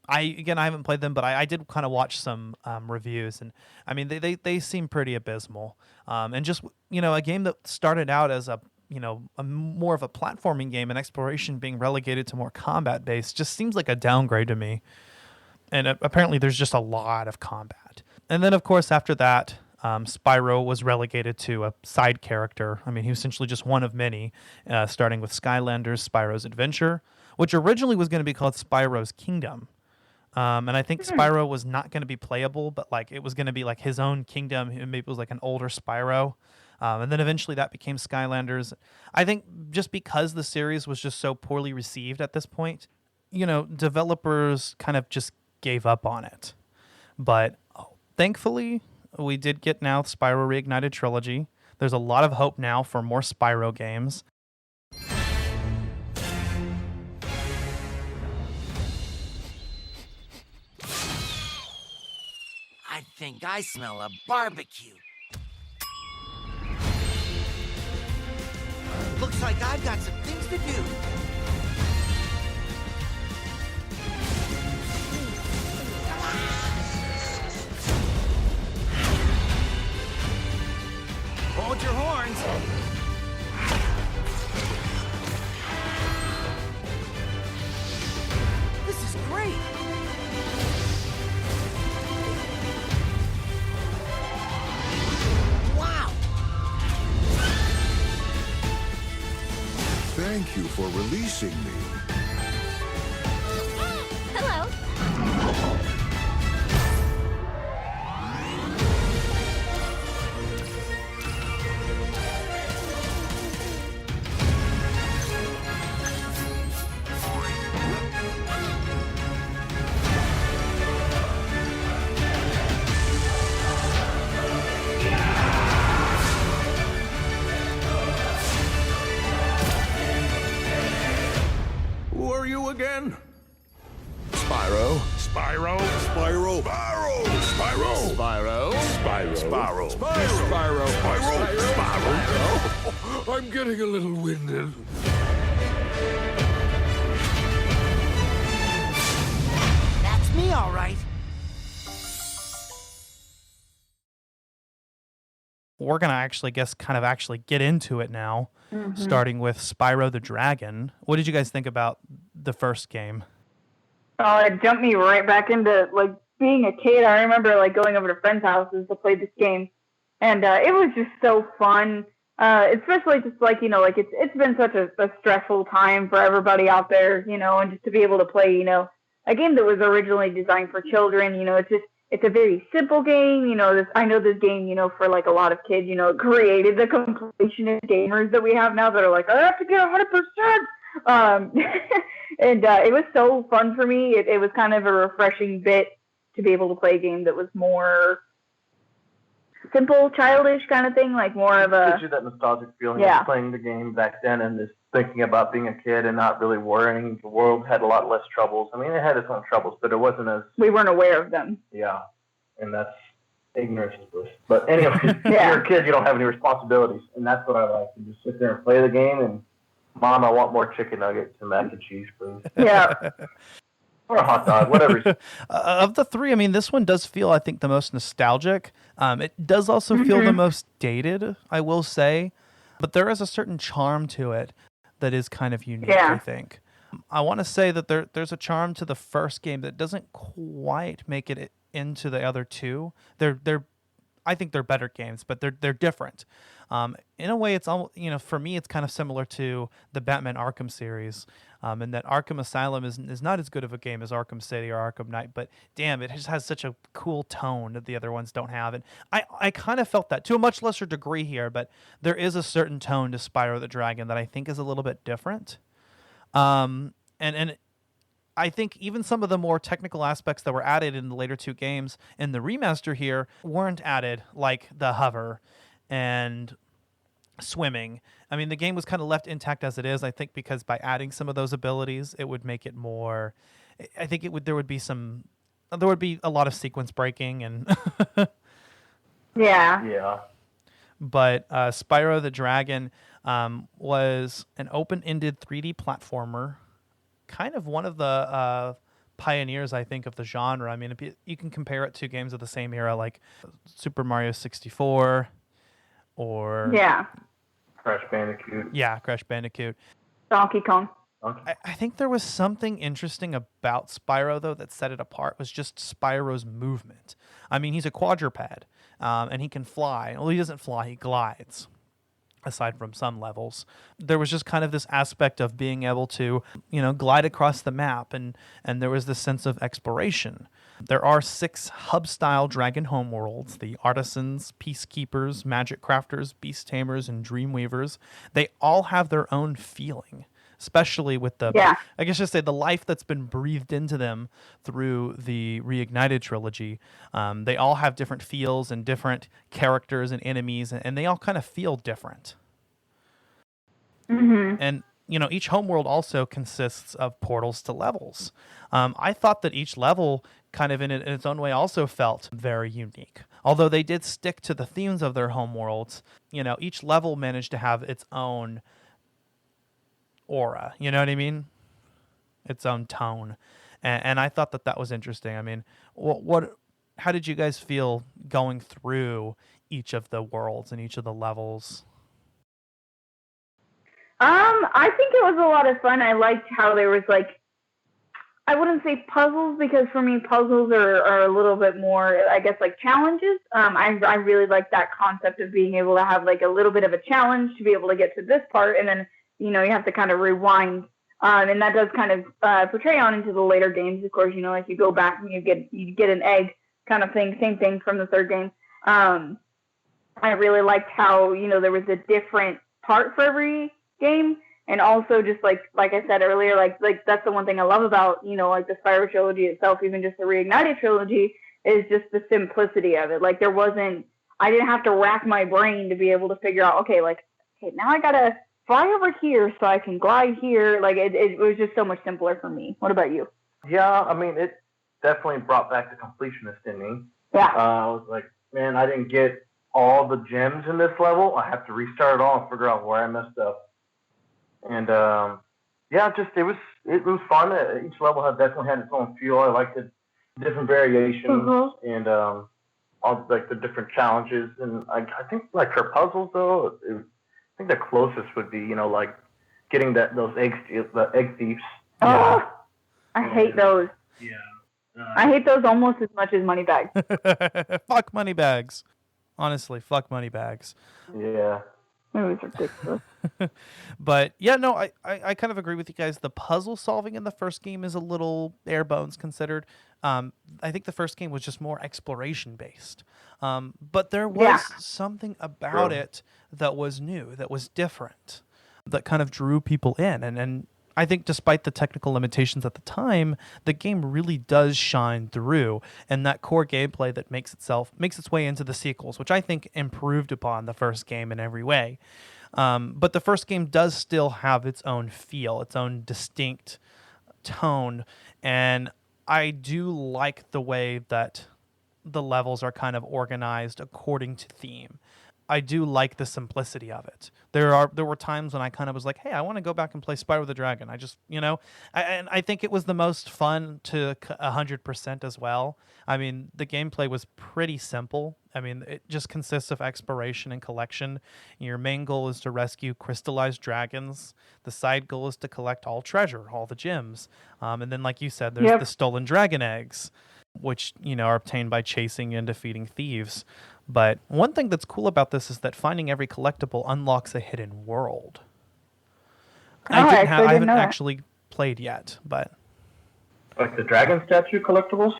I haven't played them, but I did kind of watch some reviews, and I mean they seem pretty abysmal. And just a game that started out as a more of a platforming game and exploration being relegated to more combat based just seems like a downgrade to me. And apparently there's just a lot of combat. And then of course after that, Spyro was relegated to a side character. I mean, he was essentially just one of many, starting with Skylanders Spyro's Adventure, which originally was going to be called Spyro's Kingdom. And I think Spyro was not going to be playable, but like it was going to be like his own kingdom. Maybe it was like an older Spyro. And then eventually that became Skylanders. I think just because the series was just so poorly received at this point, developers kind of just gave up on it. But thankfully, we did get now Spyro Reignited Trilogy. There's a lot of hope now for more Spyro games. I think I smell a barbecue. Looks like I've got some things to do. Hold your horns. This is great. Wow. Thank you for releasing me. Hello. Who are you again? Spyro. Spyro. Spyro. Spyro. Spyro. Spyro. Spyro. Spyro. Spyro. Spyro. Spyro. I'm getting a little winded. That's me, all right. We're going to actually get into it now, starting with Spyro the Dragon. What did you guys think about the first game? Oh, it jumped me right back into like being a kid. I remember like going over to friends' houses to play this game, and it was just so fun. Especially just like like it's been such a stressful time for everybody out there, and just to be able to play a game that was originally designed for children. It's a very simple game. I know this game, for like a lot of kids, it created the completionist gamers that we have now that are like, I have to get 100%. And it was so fun for me. It was kind of a refreshing bit to be able to play a game that was more simple, childish kind of thing, like more of a... Gives you that nostalgic feeling of playing the game back then and just thinking about being a kid and not really worrying. The world had a lot less troubles. I mean, it had its own troubles, but it wasn't as... We weren't aware of them. Yeah, and that's ignorance is bliss. But anyway, you're a kid, you don't have any responsibilities, and that's what I like. You just sit there and play the game, and Mom, I want more chicken nuggets and mac and cheese, please. Yeah. Or a hot dog, whatever. Of the three, I mean, this one does feel, I think, the most nostalgic. It does also feel the most dated, I will say. But there is a certain charm to it that is kind of unique, I think. I want to say that there's a charm to the first game that doesn't quite make it into the other two. They're I think they're better games, but they're different. In a way, it's almost, for me, it's kind of similar to the Batman Arkham series, in that Arkham Asylum is not as good of a game as Arkham City or Arkham Knight, but damn, it just has such a cool tone that the other ones don't have. And I kind of felt that to a much lesser degree here, but there is a certain tone to Spyro the Dragon that I think is a little bit different. And I think even some of the more technical aspects that were added in the later two games in the remaster here weren't added, like the hover and swimming. I mean, the game was kind of left intact as it is, I think, because by adding some of those abilities, it would make it more, I think there would be a lot of sequence breaking and Yeah. But Spyro the Dragon was an open-ended 3D platformer, kind of one of the pioneers, I think, of the genre. I mean, if you can compare it to games of the same era, like Super Mario 64 or... Yeah. Crash Bandicoot. Yeah, Crash Bandicoot. Donkey Kong. I think there was something interesting about Spyro, though, that set it apart, was just Spyro's movement. I mean, he's a quadruped, and he can fly. Well, he doesn't fly, he glides, aside from some levels. There was just kind of this aspect of being able to, glide across the map, and there was this sense of exploration. There are 6 hub-style dragon homeworlds: the Artisans, Peacekeepers, Magic Crafters, Beast Tamers, and Dreamweavers. They all have their own feeling, especially with the, I guess just say, the life that's been breathed into them through the Reignited Trilogy. They all have different feels and different characters and enemies, and they all kind of feel different. Mm-hmm. And each homeworld also consists of portals to levels. I thought that each level, kind of in its own way, also felt very unique. Although they did stick to the themes of their homeworlds, each level managed to have its own aura, you know what I mean? Its own tone. And I thought that was interesting. I mean, how did you guys feel going through each of the worlds and each of the levels? I think it was a lot of fun. I liked how there was, I wouldn't say puzzles, because for me puzzles are a little bit more, I guess, like challenges. I really like that concept of being able to have a little bit of a challenge to be able to get to this part, and then you have to kind of rewind, and that does kind of portray on into the later games. Of course, like you go back and you get an egg kind of thing, same thing from the third game. I really liked how there was a different part for every game, and also just like I said earlier, like that's the one thing I love about the Spyro trilogy itself, even just the Reignited trilogy, is just the simplicity of it. I didn't have to rack my brain to be able to figure out, okay, now I gotta fly over here so I can glide here. It was just so much simpler for me. What about you? Yeah, I mean, it definitely brought back the completionist in me. Yeah. I was like, man, I didn't get all the gems in this level. I have to restart it all and figure out where I messed up. And it was fun. Each level definitely had its own feel. I liked the different variations and all the different challenges. And I think her puzzles, though, I think the closest would be getting those the egg thieves. Oh, I hate those. Yeah. I hate those almost as much as money bags. Fuck money bags. Honestly, fuck money bags. Yeah. It was ridiculous. But yeah, no, I kind of agree with you guys. The puzzle solving in the first game is a little bare bones considered. I think the first game was just more exploration based. But there was something about it that was new, that was different, that kind of drew people in. And I think despite the technical limitations at the time, the game really does shine through, and that core gameplay that makes its way into the sequels, which I think improved upon the first game in every way. But the first game does still have its own feel, its own distinct tone, and I do like the way that the levels are kind of organized according to theme. I do like the simplicity of it. There were times when I kind of was like, hey, I want to go back and play Spyro the Dragon. I just, and I think it was the most fun to 100% as well. I mean, the gameplay was pretty simple. I mean, it just consists of exploration and collection. Your main goal is to rescue crystallized dragons. The side goal is to collect all treasure, all the gems. And then, like you said, there's the stolen dragon eggs, which, are obtained by chasing and defeating thieves. But one thing that's cool about this is that finding every collectible unlocks a hidden world. I haven't actually played yet, but Like the dragon statue collectibles?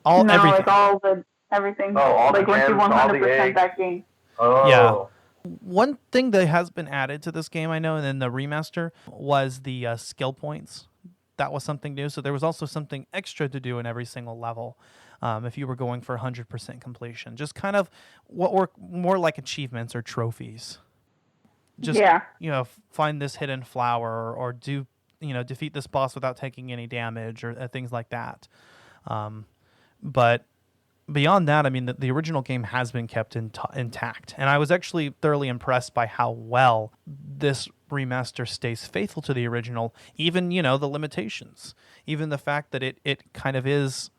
everything. like all the everything. Oh, all like the once you gems, all the 100% eggs. that game. Oh. Yeah. One thing that has been added to this game, I know, and in the remaster, was the skill points. That was something new. So there was also something extra to do in every single level if you were going for 100% completion. Just kind of what were more like achievements or trophies. Just, find this hidden flower or do, defeat this boss without taking any damage or things like that. But beyond that, I mean, the original game has been kept intact. And I was actually thoroughly impressed by how well this remaster stays faithful to the original, even, the limitations. Even the fact that it kind of is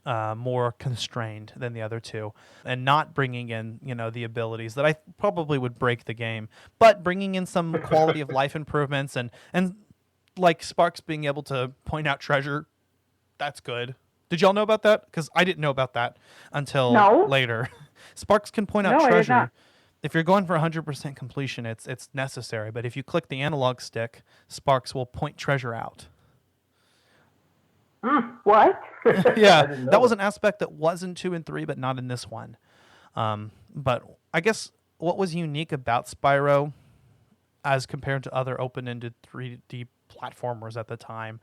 more constrained than the other two, and not bringing in, the abilities that I probably would break the game, but bringing in some quality of life improvements and like Sparks being able to point out treasure. That's good. Did y'all know about that? Because I didn't know about that until later. Sparks can point out treasure. If you're going for 100% completion, it's necessary. But if you click the analog stick, Sparks will point treasure out. What? Yeah, that was an aspect that was in 2 and 3, but not in this one. But I guess what was unique about Spyro, as compared to other open-ended 3D platformers at the time,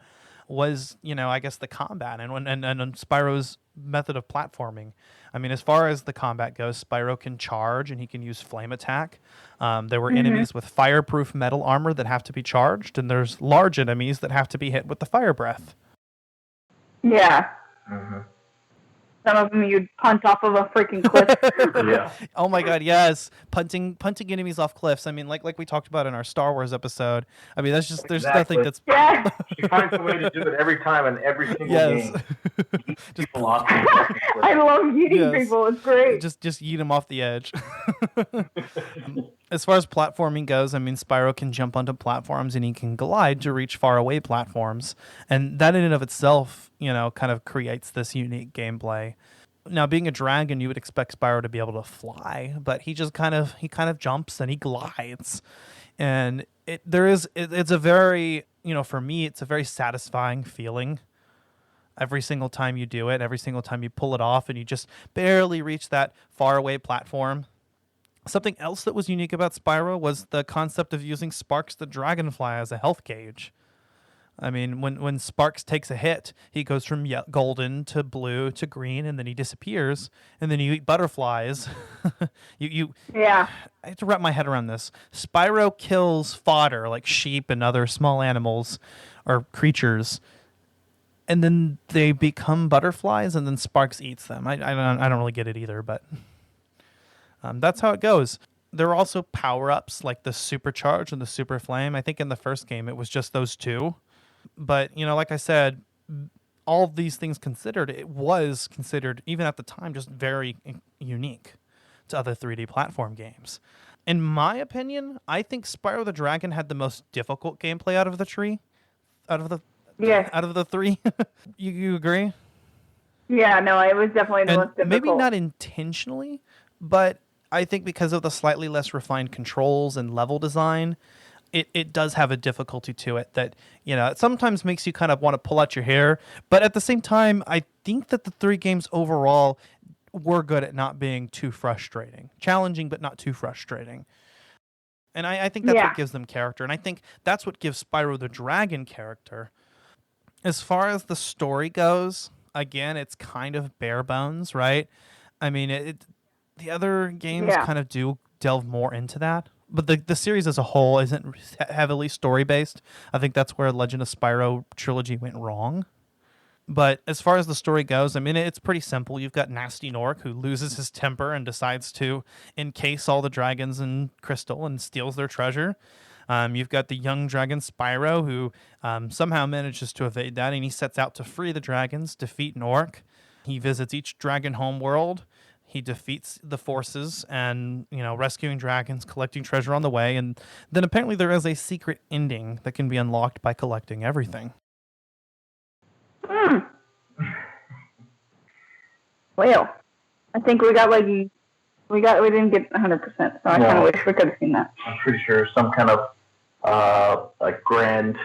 was, I guess the combat and Spyro's method of platforming. I mean, as far as the combat goes, Spyro can charge and he can use flame attack. There were enemies with fireproof metal armor that have to be charged, and there's large enemies that have to be hit with the fire breath. Yeah. Mm-hmm. Some of them you'd punt off of a freaking cliff. Yeah. Oh my God, yes, punting enemies off cliffs. I mean, like we talked about in our Star Wars episode. I mean, that's just there's nothing that's. Yeah. She finds a way to do it every time in every single game. Just People off the I love yeeting people. It's great. just yeet them off the edge. As far as platforming goes, I mean, Spyro can jump onto platforms and he can glide to reach faraway platforms, and that in and of itself, kind of creates this unique gameplay. Now, being a dragon, you would expect Spyro to be able to fly, but he just kind of jumps and he glides, and it's a very, for me, it's a very satisfying feeling. Every single time you do it, every single time you pull it off, and you just barely reach that faraway platform. Something else that was unique about Spyro was the concept of using Sparks the Dragonfly as a health gauge. I mean, when Sparks takes a hit, he goes from golden to blue to green, and then he disappears, and then you eat butterflies. Yeah. I have to wrap my head around this. Spyro kills fodder like sheep and other small animals or creatures, and then they become butterflies, and then Sparks eats them. I don't really get it either, but that's how it goes. There are also power-ups like the Supercharge and the Super Flame. I think in the first game it was just those two. But, like I said, all of these things considered, it was considered, even at the time, just very unique to other 3D platform games. In my opinion, I think Spyro the Dragon had the most difficult gameplay out of the three. You agree? Yeah, no, it was definitely the most difficult. Maybe not intentionally, but I think because of the slightly less refined controls and level design, it does have a difficulty to it that, it sometimes makes you kind of want to pull out your hair. But at the same time, I think that the 3 games overall were good at not being too frustrating. Challenging, but not too frustrating. And I think that's what gives them character. And I think that's what gives Spyro the Dragon character. As far as the story goes, again, it's kind of bare bones, right? I mean, the other games kind of do delve more into that. But the series as a whole isn't heavily story-based. I think that's where Legend of Spyro Trilogy went wrong. But as far as the story goes, I mean, it's pretty simple. You've got Nasty Nork, who loses his temper and decides to encase all the dragons in crystal and steals their treasure. You've got the young dragon Spyro, who somehow manages to evade that, and he sets out to free the dragons, defeat Nork. He visits each dragon homeworld. He defeats the forces and, rescuing dragons, collecting treasure on the way. And then apparently there is a secret ending that can be unlocked by collecting everything. Well, I think we didn't get 100%, so I kind of wish we could have seen that. I'm pretty sure some kind of like grand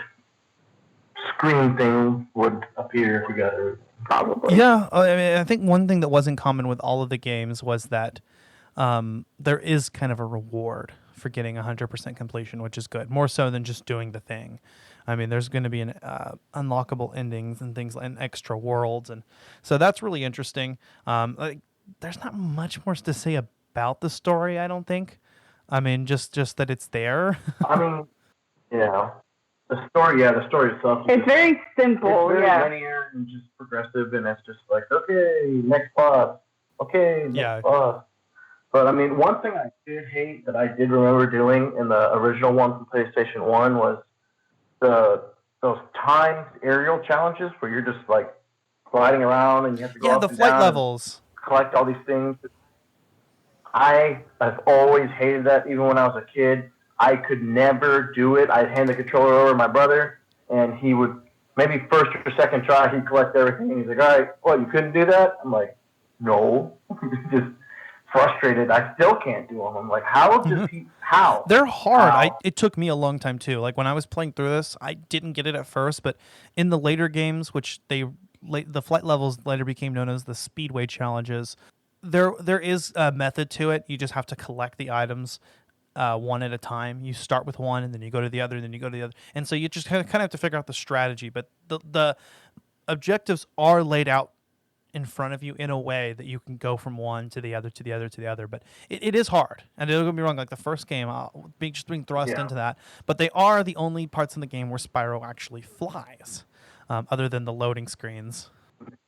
screen thing would appear if we got it. Probably. Yeah, I mean, I think one thing that was in common with all of the games was that there is kind of a reward for getting 100% completion, which is good, more so than just doing the thing. I mean, there's going to be an unlockable endings and things and extra worlds, and so that's really interesting. There's not much more to say about the story, I don't think. I mean, just that it's there. I mean, yeah. The story itself. It's very simple, it's very linear and just progressive, and it's just like, okay, next boss. Okay, next boss. But I mean, one thing I did hate that I did remember doing in the original one from PlayStation 1 was those timed aerial challenges where you're just like gliding around and you have to go up the and flight down levels. and collect all these things. I've always hated that, even when I was a kid. I could never do it. I'd hand the controller over to my brother, and he would, maybe first or second try, he'd collect everything. And he's like, all right, what, you couldn't do that? I'm like, no. Just frustrated. I still can't do them. I'm like, how? They're hard. How? It took me a long time, too. Like, when I was playing through this, I didn't get it at first, but in the later games, which the flight levels later became known as the Speedway challenges, there is a method to it. You just have to collect the items one at a time. You start with one, and then you go to the other, and then you go to the other. And so you just kind of have to figure out the strategy. But the objectives are laid out in front of you in a way that you can go from one to the other, to the other, to the other. But it is hard. And don't get me wrong, like the first game, being thrust into that. But they are the only parts in the game where Spyro actually flies, other than the loading screens.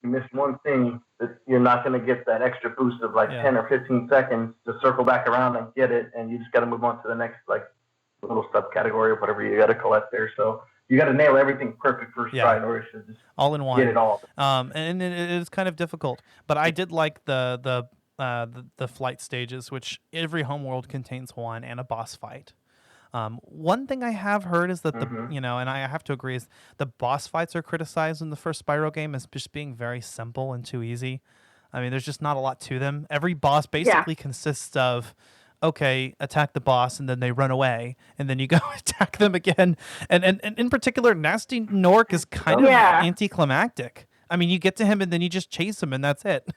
You miss one thing, that you're not going to get that extra boost of 10 or 15 seconds to circle back around and get it, and you just got to move on to the next little subcategory or whatever you got to collect there. So you got to nail everything perfect first try in order to just all in one. Get it all. And it is kind of difficult, but I did like the flight stages, which every homeworld contains one and a boss fight. One thing I have heard is that and I have to agree, is the boss fights are criticized in the first Spyro game as just being very simple and too easy. I mean, there's just not a lot to them. Every boss basically consists of, okay, attack the boss, and then they run away, and then you go attack them again. And in particular, Nasty Nork is kind of anticlimactic. I mean, you get to him, and then you just chase him, and that's it.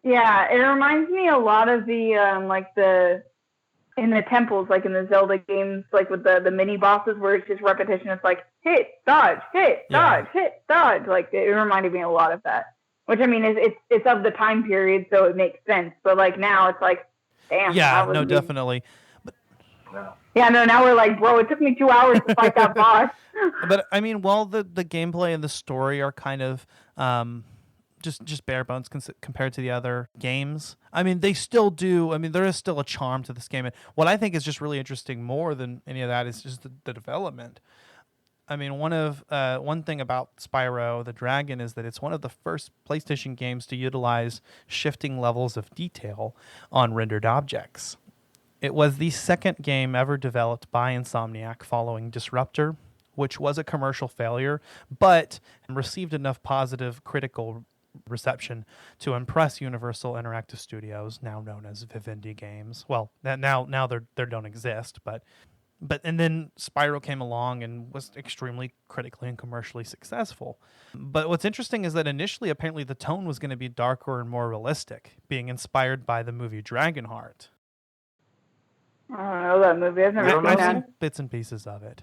Yeah, it reminds me a lot of the in the temples, like in the Zelda games, like with the mini bosses where it's just repetition. It's like hit, dodge, hit, dodge, hit, dodge. Like it reminded me a lot of that. Which I mean, it's of the time period, so it makes sense. But like now, it's like, damn. Yeah, no, definitely. But yeah, no. Now we're like, bro, it took me 2 hours to fight that boss. But I mean, while the gameplay and the story are kind of just bare bones compared to the other games, I mean, they still do. I mean, there is still a charm to this game. And what I think is just really interesting more than any of that is just the development. I mean, one thing about Spyro the Dragon is that it's one of the first PlayStation games to utilize shifting levels of detail on rendered objects. It was the second game ever developed by Insomniac following Disruptor, which was a commercial failure, but received enough positive critical reception to impress Universal Interactive Studios, now known as Vivendi Games. Well, now they don't exist, but and then Spyro came along and was extremely critically and commercially successful. But what's interesting is that initially, apparently, the tone was going to be darker and more realistic, being inspired by the movie Dragonheart. I don't know that movie. I've never seen that. Bits and pieces of it,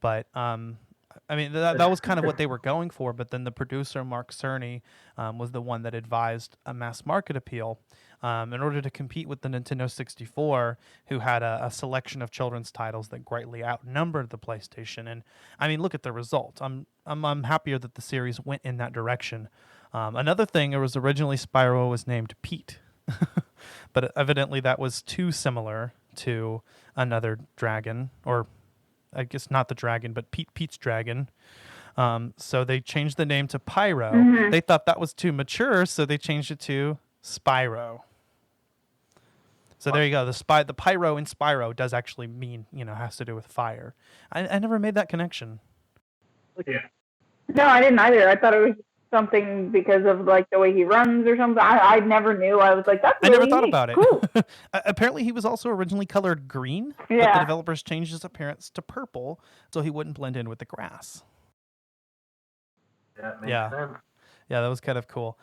but I mean, that was kind of what they were going for, but then the producer, Mark Cerny, was the one that advised a mass market appeal in order to compete with the Nintendo 64, who had a selection of children's titles that greatly outnumbered the PlayStation. And, I mean, look at the result. I'm happier that the series went in that direction. Another thing, it was originally Spyro was named Pete, but evidently that was too similar to another dragon, or I guess not the dragon, but Pete's dragon. So they changed the name to Pyro. Mm-hmm. They thought that was too mature, so they changed it to Spyro. So there you go. The Pyro in Spyro does actually mean, has to do with fire. I never made that connection. Yeah. No, I didn't either. I thought something because of like the way he runs or something. I never knew. I was like, that's I really never thought neat. about it. Cool. Apparently, he was also originally colored green, but the Yeah. developers changed his appearance to purple so he wouldn't blend in with the grass. That makes Yeah. sense. Yeah, that was kind of cool.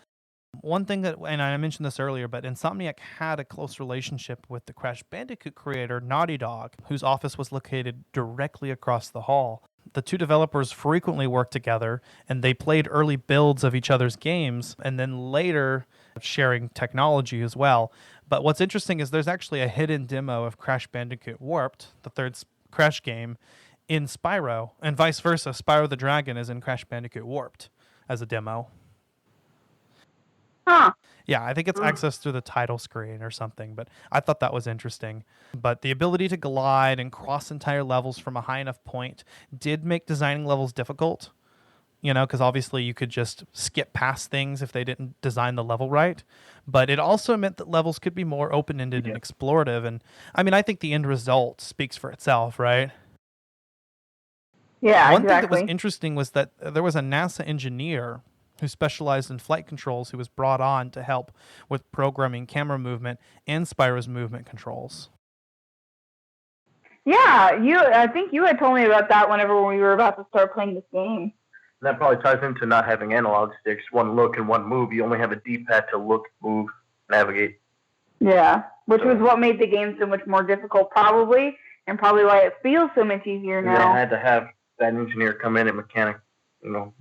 One thing that, and I mentioned this earlier, but Insomniac had a close relationship with the Crash Bandicoot creator, Naughty Dog, whose office was located directly across the hall. The two developers frequently worked together, and they played early builds of each other's games, and then later sharing technology as well. But what's interesting is there's actually a hidden demo of Crash Bandicoot Warped, the third Crash game, in Spyro, and vice versa. Spyro the Dragon is in Crash Bandicoot Warped as a demo. Huh. Yeah, I think it's accessed through the title screen or something, but I thought that was interesting. But the ability to glide and cross entire levels from a high enough point did make designing levels difficult, because obviously you could just skip past things if they didn't design the level right. But it also meant that levels could be more open-ended and explorative. And I mean, I think the end result speaks for itself, right? Yeah, One thing exactly. that was interesting was that there was a NASA engineer who specialized in flight controls who was brought on to help with programming camera movement and Spyro's movement controls. Yeah, I think you had told me about that whenever we were about to start playing this game. That probably ties into not having analog sticks, one look and one move. You only have a D-pad to look, move, navigate. Yeah, which was what made the game so much more difficult, probably, and probably why it feels so much easier now. Yeah, I had to have that engineer come in and mechanic, build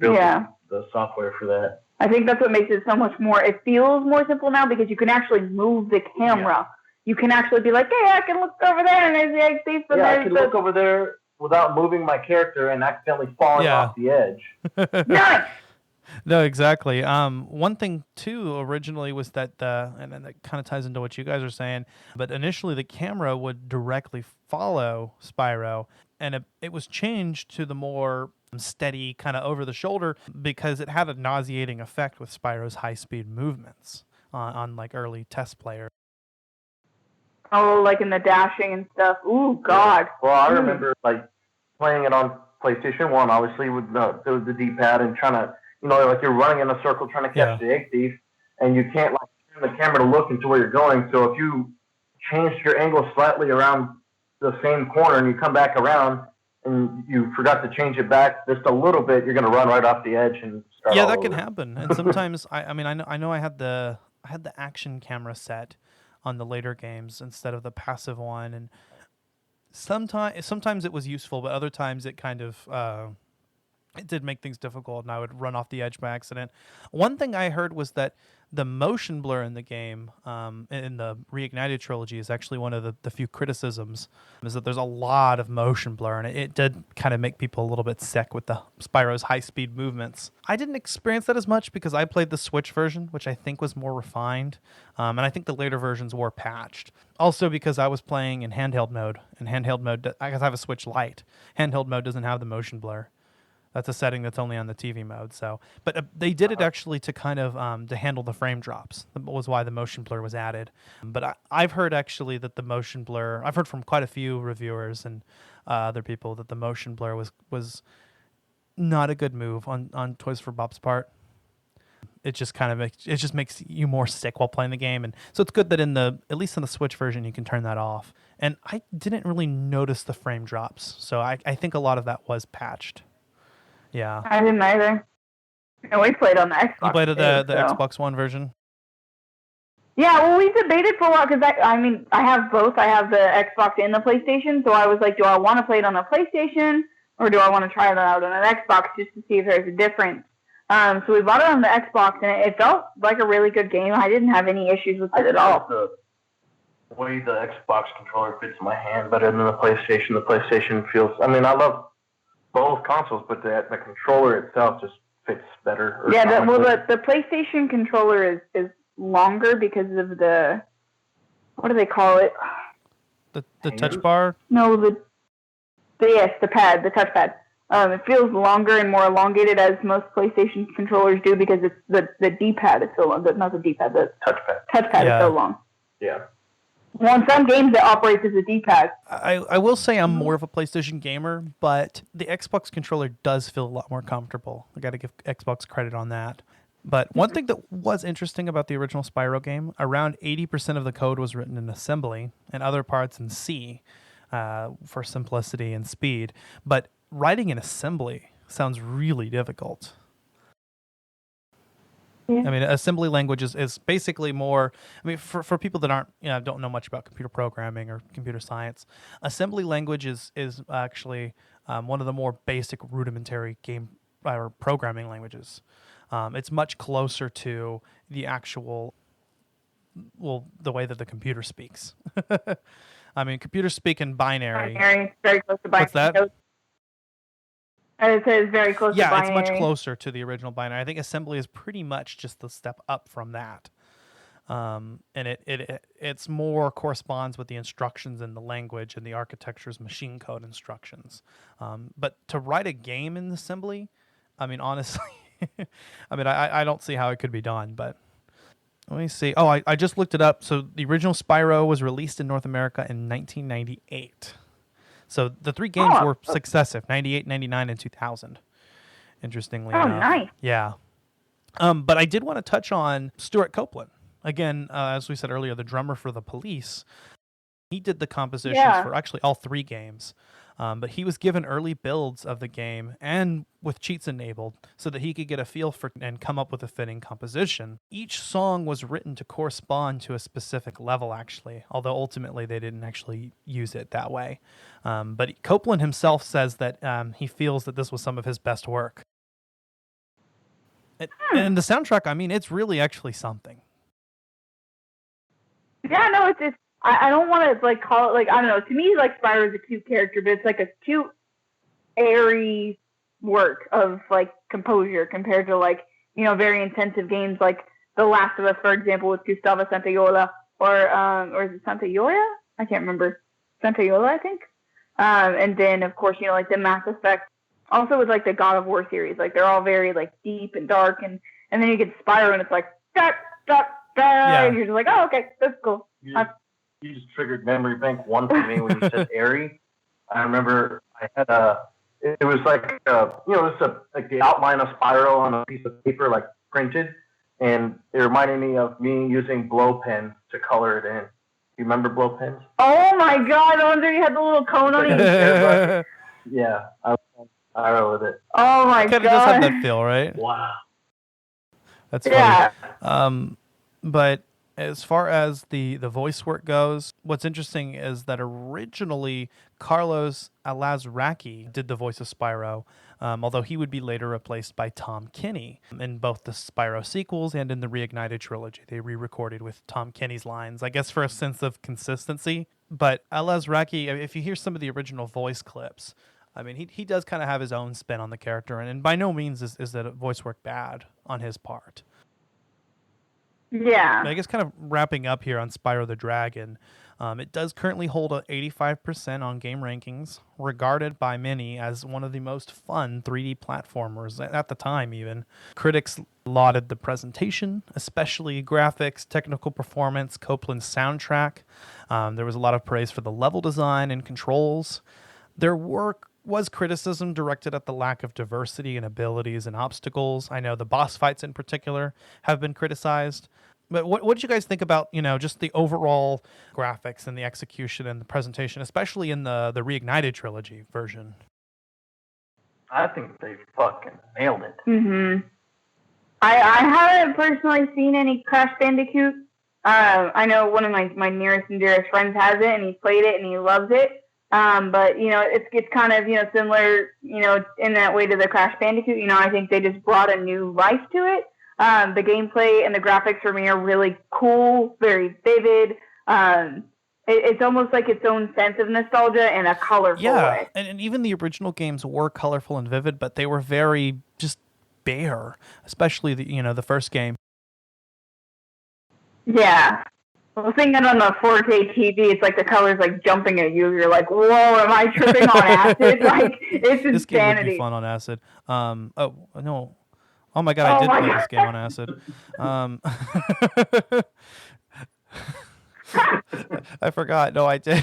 the software for that. I think that's what makes it so much more. It feels more simple now because you can actually move the camera. You can actually be like, hey, I can look over there and there's the egg thief. And I can look over there without moving my character and accidentally falling off the edge. Nice. No, exactly. One thing too originally was that and that kind of ties into what you guys are saying, but initially the camera would directly follow Spyro, and it was changed to the more steady kind of over the shoulder because it had a nauseating effect with Spyro's high speed movements on like early test players. Oh, like in the dashing and stuff. Ooh, God. Well, I remember like playing it on PlayStation 1, obviously with the D-pad and trying to, like you're running in a circle trying to catch the egg thief, and you can't like turn the camera to look into where you're going. So if you change your angle slightly around the same corner and you come back around and you forgot to change it back just a little bit, you're going to run right off the edge and start all that over. can happen. And sometimes I know I had the action camera set on the later games instead of the passive one, and sometimes it was useful, but other times it kind of it did make things difficult, and I would run off the edge by accident. One thing I heard was that the motion blur in the game, in the Reignited Trilogy, is actually one of the few criticisms, is that there's a lot of motion blur, and it did kind of make people a little bit sick with the Spyro's high-speed movements. I didn't experience that as much because I played the Switch version, which I think was more refined, and I think the later versions were patched. Also because I was playing in handheld mode, because I have a Switch Lite. Handheld mode doesn't have the motion blur. That's a setting that's only on the TV mode. But they did it actually to kind of to handle the frame drops. That was why the motion blur was added. But I've heard actually that the motion blur. I've heard from quite a few reviewers and other people that the motion blur was not a good move on Toys for Bob's part. It just makes you more sick while playing the game, and so it's good that at least in the Switch version you can turn that off. And I didn't really notice the frame drops, so I think a lot of that was patched. Yeah. I didn't either. And we played on the Xbox. You played the Xbox One version? Yeah, well, we debated for a while because I have both. I have the Xbox and the PlayStation, so I was like, do I want to play it on the PlayStation or do I want to try it out on an Xbox just to see if there's a difference? So we bought it on the Xbox, and it felt like a really good game. I didn't have any issues with it at all. The way the Xbox controller fits in my hand better than the PlayStation. The PlayStation feels... I love both consoles, but the controller itself just fits better. Yeah, the PlayStation controller is longer because of the... What do they call it? The touch bar? No, the pad, the touchpad. It feels longer and more elongated as most PlayStation controllers do because it's the D-pad is so long. Not the D-pad, the touchpad is so long. Yeah. Well, in some games it operates as a D-pad. I will say I'm more of a PlayStation gamer, but the Xbox controller does feel a lot more comfortable. I got to give Xbox credit on that. But one thing that was interesting about the original Spyro game, around 80% of the code was written in assembly and other parts in C for simplicity and speed. But writing in assembly sounds really difficult. Yeah. I mean, assembly language is basically more. I mean, for people that don't know much about computer programming or computer science, assembly language is actually one of the more basic rudimentary game or programming languages. It's much closer to the actual, the way that the computer speaks. I mean, computers speak in binary. Binary, very close to binary. What's that? Code. It says very close to binary. Yeah, it's much closer to the original binary. I think assembly is pretty much just the step up from that. And it's more corresponds with the instructions in the language and the architecture's machine code instructions. But to write a game in assembly, I mean, honestly, I mean, I don't see how it could be done, but let me see. Oh, I just looked it up. So the original Spyro was released in North America in 1998. So the 3 games were successive, 98, 99, and 2000, interestingly enough. Nice. Yeah. But I did want to touch on Stuart Copeland. Again, as we said earlier, the drummer for The Police. He did the compositions for actually all 3 games. But he was given early builds of the game and with cheats enabled so that he could get a feel for and come up with a fitting composition. Each song was written to correspond to a specific level, actually, although ultimately they didn't actually use it that way. But Copeland himself says that he feels that this was some of his best work. And the soundtrack, I mean, it's really actually something. Yeah, no, it's just, I don't want to like call it like, I don't know. To me, like Spyro is a cute character, but it's like a cute, airy work of like composure compared to like, you know, very intensive games like The Last of Us, for example, with Gustavo Santaolalla or is it Santaolalla? I can't remember. Santaolalla, I think. And then of course, you know, like the Mass Effect, also with like the God of War series, like they're all very like deep and dark, and then you get Spyro and it's like and you're just like, oh, okay, that's cool. You just triggered memory bank 1 for me when you said airy. I remember I had it was like, like the outline of Spyro on a piece of paper, like printed, and it reminded me of me using blow pens to color it in. You remember blow pens? Oh my God, the ones where you had the little cone on it? Yeah, I was on Spyro with it. Oh my God. Kind of does have that feel, right? Wow. That's funny. But as far as the voice work goes, what's interesting is that originally Carlos Alazraqui did the voice of Spyro, although he would be later replaced by Tom Kenny in both the Spyro sequels and in the Reignited Trilogy. They re-recorded with Tom Kenny's lines, I guess for a sense of consistency. But Alazraqui, if you hear some of the original voice clips, I mean, he does kind of have his own spin on the character, and by no means is that voice work bad on his part. Yeah. I guess kind of wrapping up here on Spyro the Dragon, it does currently hold a 85% on game rankings, regarded by many as one of the most fun 3D platformers at the time even. Critics lauded the presentation, especially graphics, technical performance, Copeland's soundtrack. There was a lot of praise for the level design and controls. Their work was criticism directed at the lack of diversity in abilities and obstacles. I know the boss fights in particular have been criticized. But what did you guys think about, you know, just the overall graphics and the execution and the presentation, especially in the Reignited Trilogy version? I think they fucking nailed it. Mm-hmm. I haven't personally seen any Crash Bandicoot. I know one of my nearest and dearest friends has it, and he's played it, and he loves it. But, you know, it's kind of, you know, similar, you know, in that way to the Crash Bandicoot. You know, I think they just brought a new life to it. The gameplay and the graphics for me are really cool, very vivid. It's almost like its own sense of nostalgia in a colorful way. And even the original games were colorful and vivid, but they were very just bare, especially the first game. Yeah. Well, thinking on the 4K TV, it's like the colors like jumping at you. You're like, whoa, am I tripping on acid? Like, it's insanity. This game would be fun on acid. Oh, no. Oh my God, I did play this game on acid. I forgot. No, I did.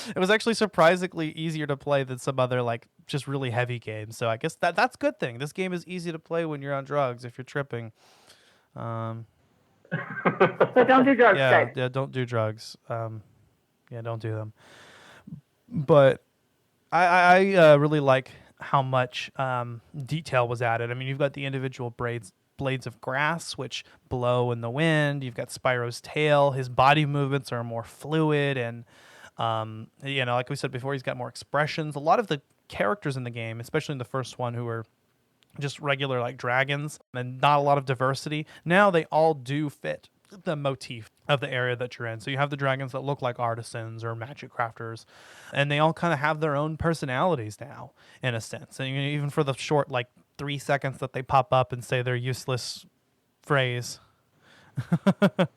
It was actually surprisingly easier to play than some other like just really heavy games. So I guess that's a good thing. This game is easy to play when you're on drugs if you're tripping. So don't do drugs, guys. Yeah, don't do drugs. Yeah, don't do them. But I really like how much detail was added. I mean, you've got the individual blades of grass which blow in the wind. You've got Spyro's tail. His body movements are more fluid, and like we said before, he's got more expressions. A lot of the characters in the game, especially in the first one, who are just regular like dragons and not a lot of diversity, now they all do fit the motif of the area that you're in. So you have the dragons that look like artisans or magic crafters, and they all kind of have their own personalities now, in a sense. And even for the short, like 3 seconds that they pop up and say their useless phrase. But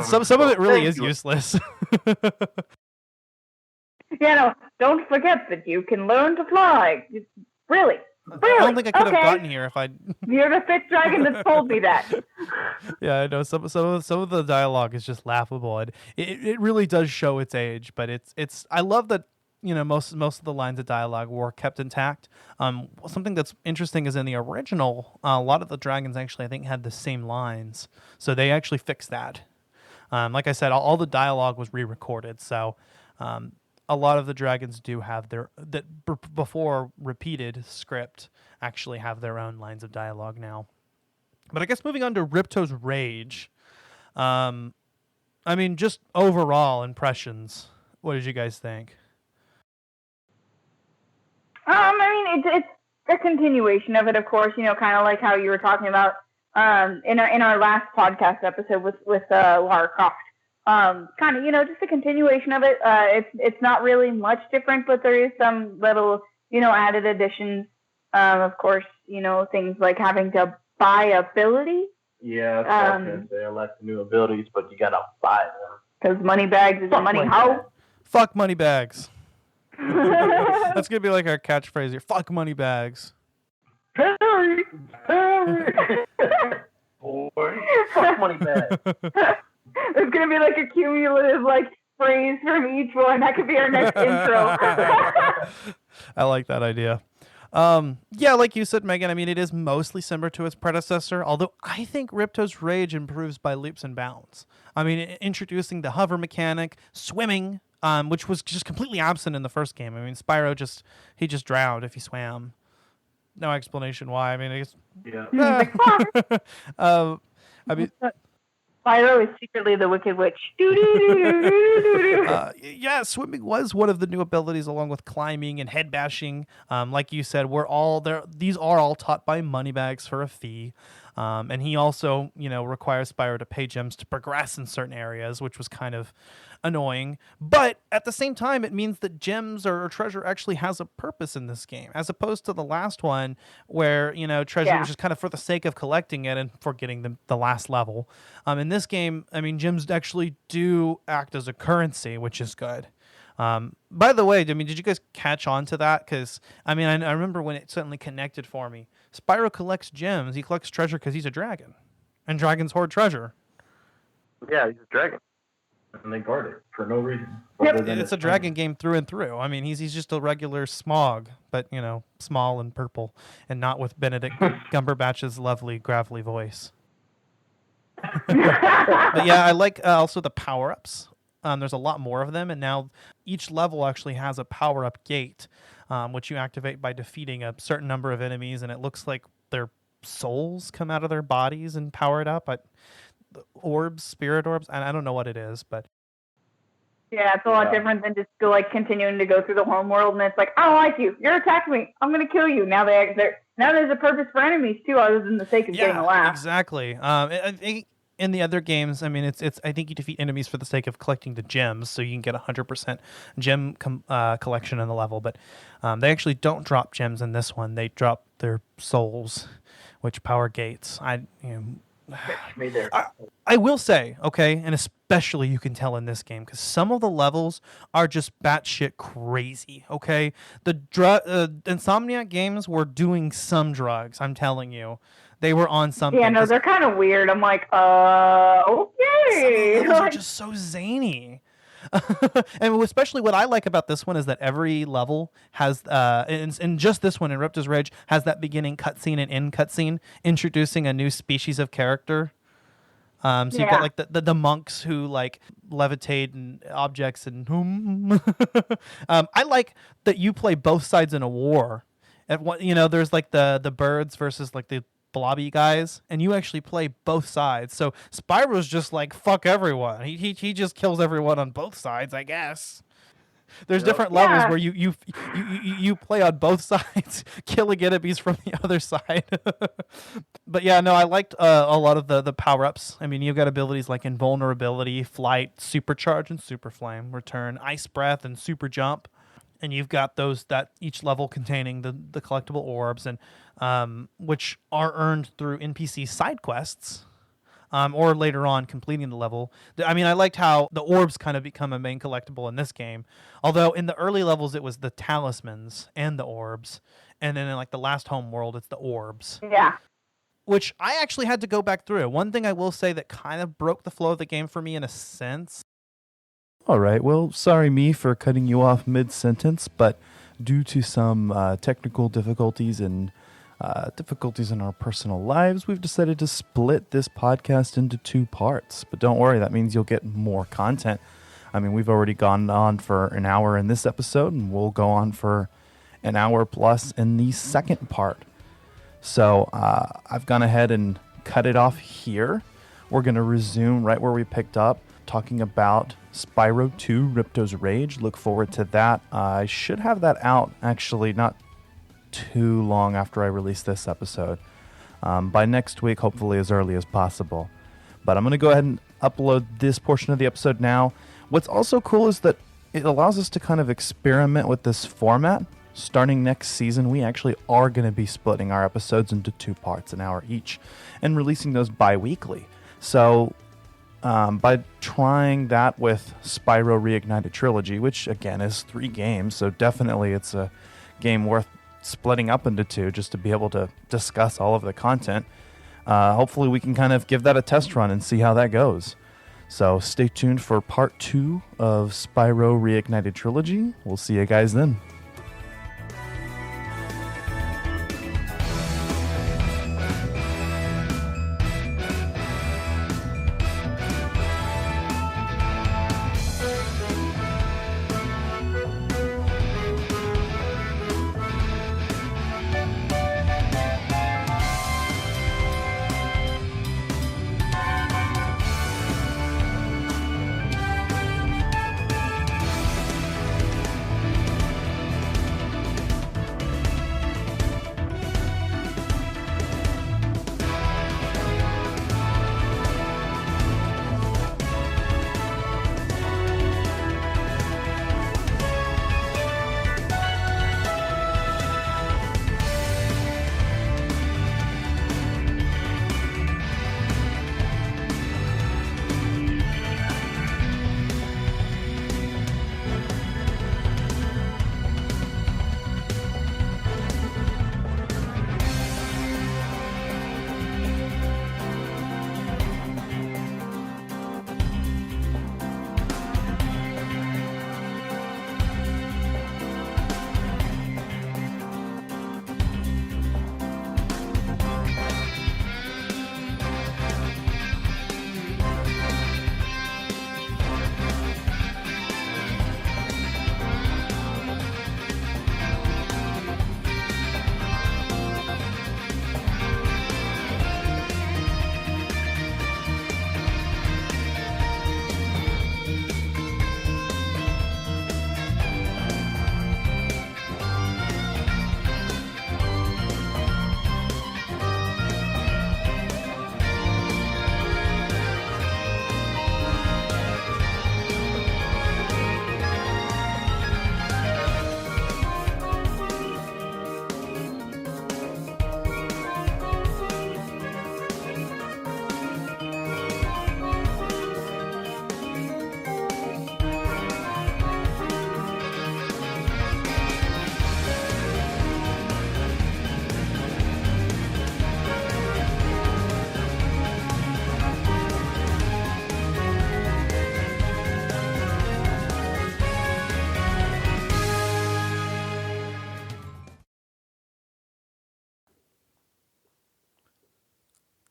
some of it really is useless. Don't forget that you can learn to fly. Really? I don't think I could have gotten here if I. You're the fifth dragon that told me that. Yeah, I know some of the dialogue is just laughable, and it really does show its age. But it's I love that most of the lines of dialogue were kept intact. Something that's interesting is in the original, a lot of the dragons actually I think had the same lines, so they actually fixed that. Like I said, all the dialogue was re-recorded, so. A lot of the dragons do have before repeated script actually have their own lines of dialogue now. But I guess moving on to Ripto's Rage, I mean, just overall impressions. What did you guys think? I mean, it's a continuation of it, of course. Kind of like how you were talking about in our last podcast episode with Lara Croft. Kind of, just a continuation of it. It's not really much different, but there is some little, added additions. Of course, things like having to buy ability. Yeah, that's what I was going to say. I like the new abilities, but you got to buy them. Because money bags is a money hoe. Fuck money bags. That's going to be like our catchphrase here. Fuck money bags. Harry! Boy, fuck money bags. There's going to be like a cumulative phrase from each one. That could be our next intro. I like that idea. Yeah, like you said, Megan, I mean, it is mostly similar to its predecessor, although I think Ripto's Rage improves by leaps and bounds. I mean, introducing the hover mechanic, swimming, which was just completely absent in the first game. I mean, Spyro just drowned if he swam. No explanation why. I mean, I guess... Yeah. I mean... Spyro is secretly the Wicked Witch. Yeah, swimming was one of the new abilities, along with climbing and head bashing. Like you said, we're all there. These are all taught by Moneybags for a fee. And he also, requires Spyro to pay gems to progress in certain areas, which was kind of annoying. But at the same time, it means that gems or treasure actually has a purpose in this game, as opposed to the last one where, treasure was just kind of for the sake of collecting it and for getting the last level. In this game, I mean, gems actually do act as a currency, which is good. By the way, I mean, did you guys catch on to that? Because, I mean, I remember when it suddenly connected for me. Spyro collects gems. He collects treasure because he's a dragon. And dragons hoard treasure. Yeah, he's a dragon. And they guard it for no reason. Yep. It's a dragon game through and through. I mean, he's just a regular Smog, but, small and purple, and not with Benedict Cumberbatch's lovely, gravelly voice. But yeah, I like also the power-ups. There's a lot more of them, and now each level actually has a power-up gate, which you activate by defeating a certain number of enemies, and it looks like their souls come out of their bodies and power it up. Orbs, spirit orbs, and I don't know what it is, but... Yeah, it's a lot different than just continuing to go through the home world, and it's like, I don't like you. You're attacking me. I'm going to kill you. Now there's a purpose for enemies, too, other than the sake of getting a laugh. Exactly. I think in the other games, I mean, it's. I think you defeat enemies for the sake of collecting the gems, so you can get 100% gem collection in the level. But they actually don't drop gems in this one. They drop their souls, which power gates. I will say, okay, and especially you can tell in this game, because some of the levels are just batshit crazy, okay? The Insomniac Games were doing some drugs, I'm telling you. They were on something. Yeah, no, 'cause they're kind of weird. I'm like, okay. some of those are just so zany. And especially what I like about this one is that every level has, in just this one in Ripto's Rage, has that beginning cutscene and end cutscene introducing a new species of character. So you've got like the monks who like levitate and objects and I like that you play both sides in a war. At what there's like the birds versus like the blobby guys, and you actually play both sides. So Spyro's just like fuck everyone. He just kills everyone on both sides, I guess. There's different levels where you play on both sides, killing enemies from the other side. But yeah, no, I liked a lot of the power ups. I mean, you've got abilities like invulnerability, flight, supercharge, and super flame, return, ice breath, and super jump. And you've got those that each level containing the collectible orbs, and which are earned through NPC side quests. Or later on completing the level. I mean, I liked how the orbs kind of become a main collectible in this game. Although in the early levels, it was the talismans and the orbs. And then in like the last home world, it's the orbs. Yeah. Which I actually had to go back through. One thing I will say that kind of broke the flow of the game for me in a sense. All right, well, sorry me for cutting you off mid-sentence, but due to some technical difficulties and difficulties in our personal lives, we've decided to split this podcast into 2 parts. But don't worry, that means you'll get more content. I mean, we've already gone on for an hour in this episode, and we'll go on for an hour plus in the second part. So I've gone ahead and cut it off here. We're going to resume right where we picked up, talking about Spyro 2, Ripto's Rage. Look forward to that. I should have that out, actually, not too long after I release this episode. By next week, hopefully as early as possible. But I'm going to go ahead and upload this portion of the episode now. What's also cool is that it allows us to kind of experiment with this format. Starting next season, we actually are going to be splitting our episodes into 2 parts, an hour each, and releasing those bi-weekly. So by trying that with Spyro Reignited Trilogy, which again is 3 games, so definitely it's a game worth splitting up into 2 just to be able to discuss all of the content. Hopefully we can kind of give that a test run and see how that goes. So stay tuned for part 2 of Spyro Reignited Trilogy. We'll see you guys then.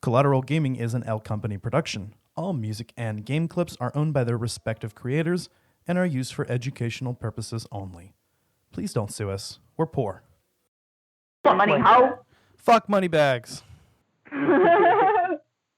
Collateral Gaming is an L Company production. All music and game clips are owned by their respective creators and are used for educational purposes only. Please don't sue us. We're poor. Money, how? Fuck money bags.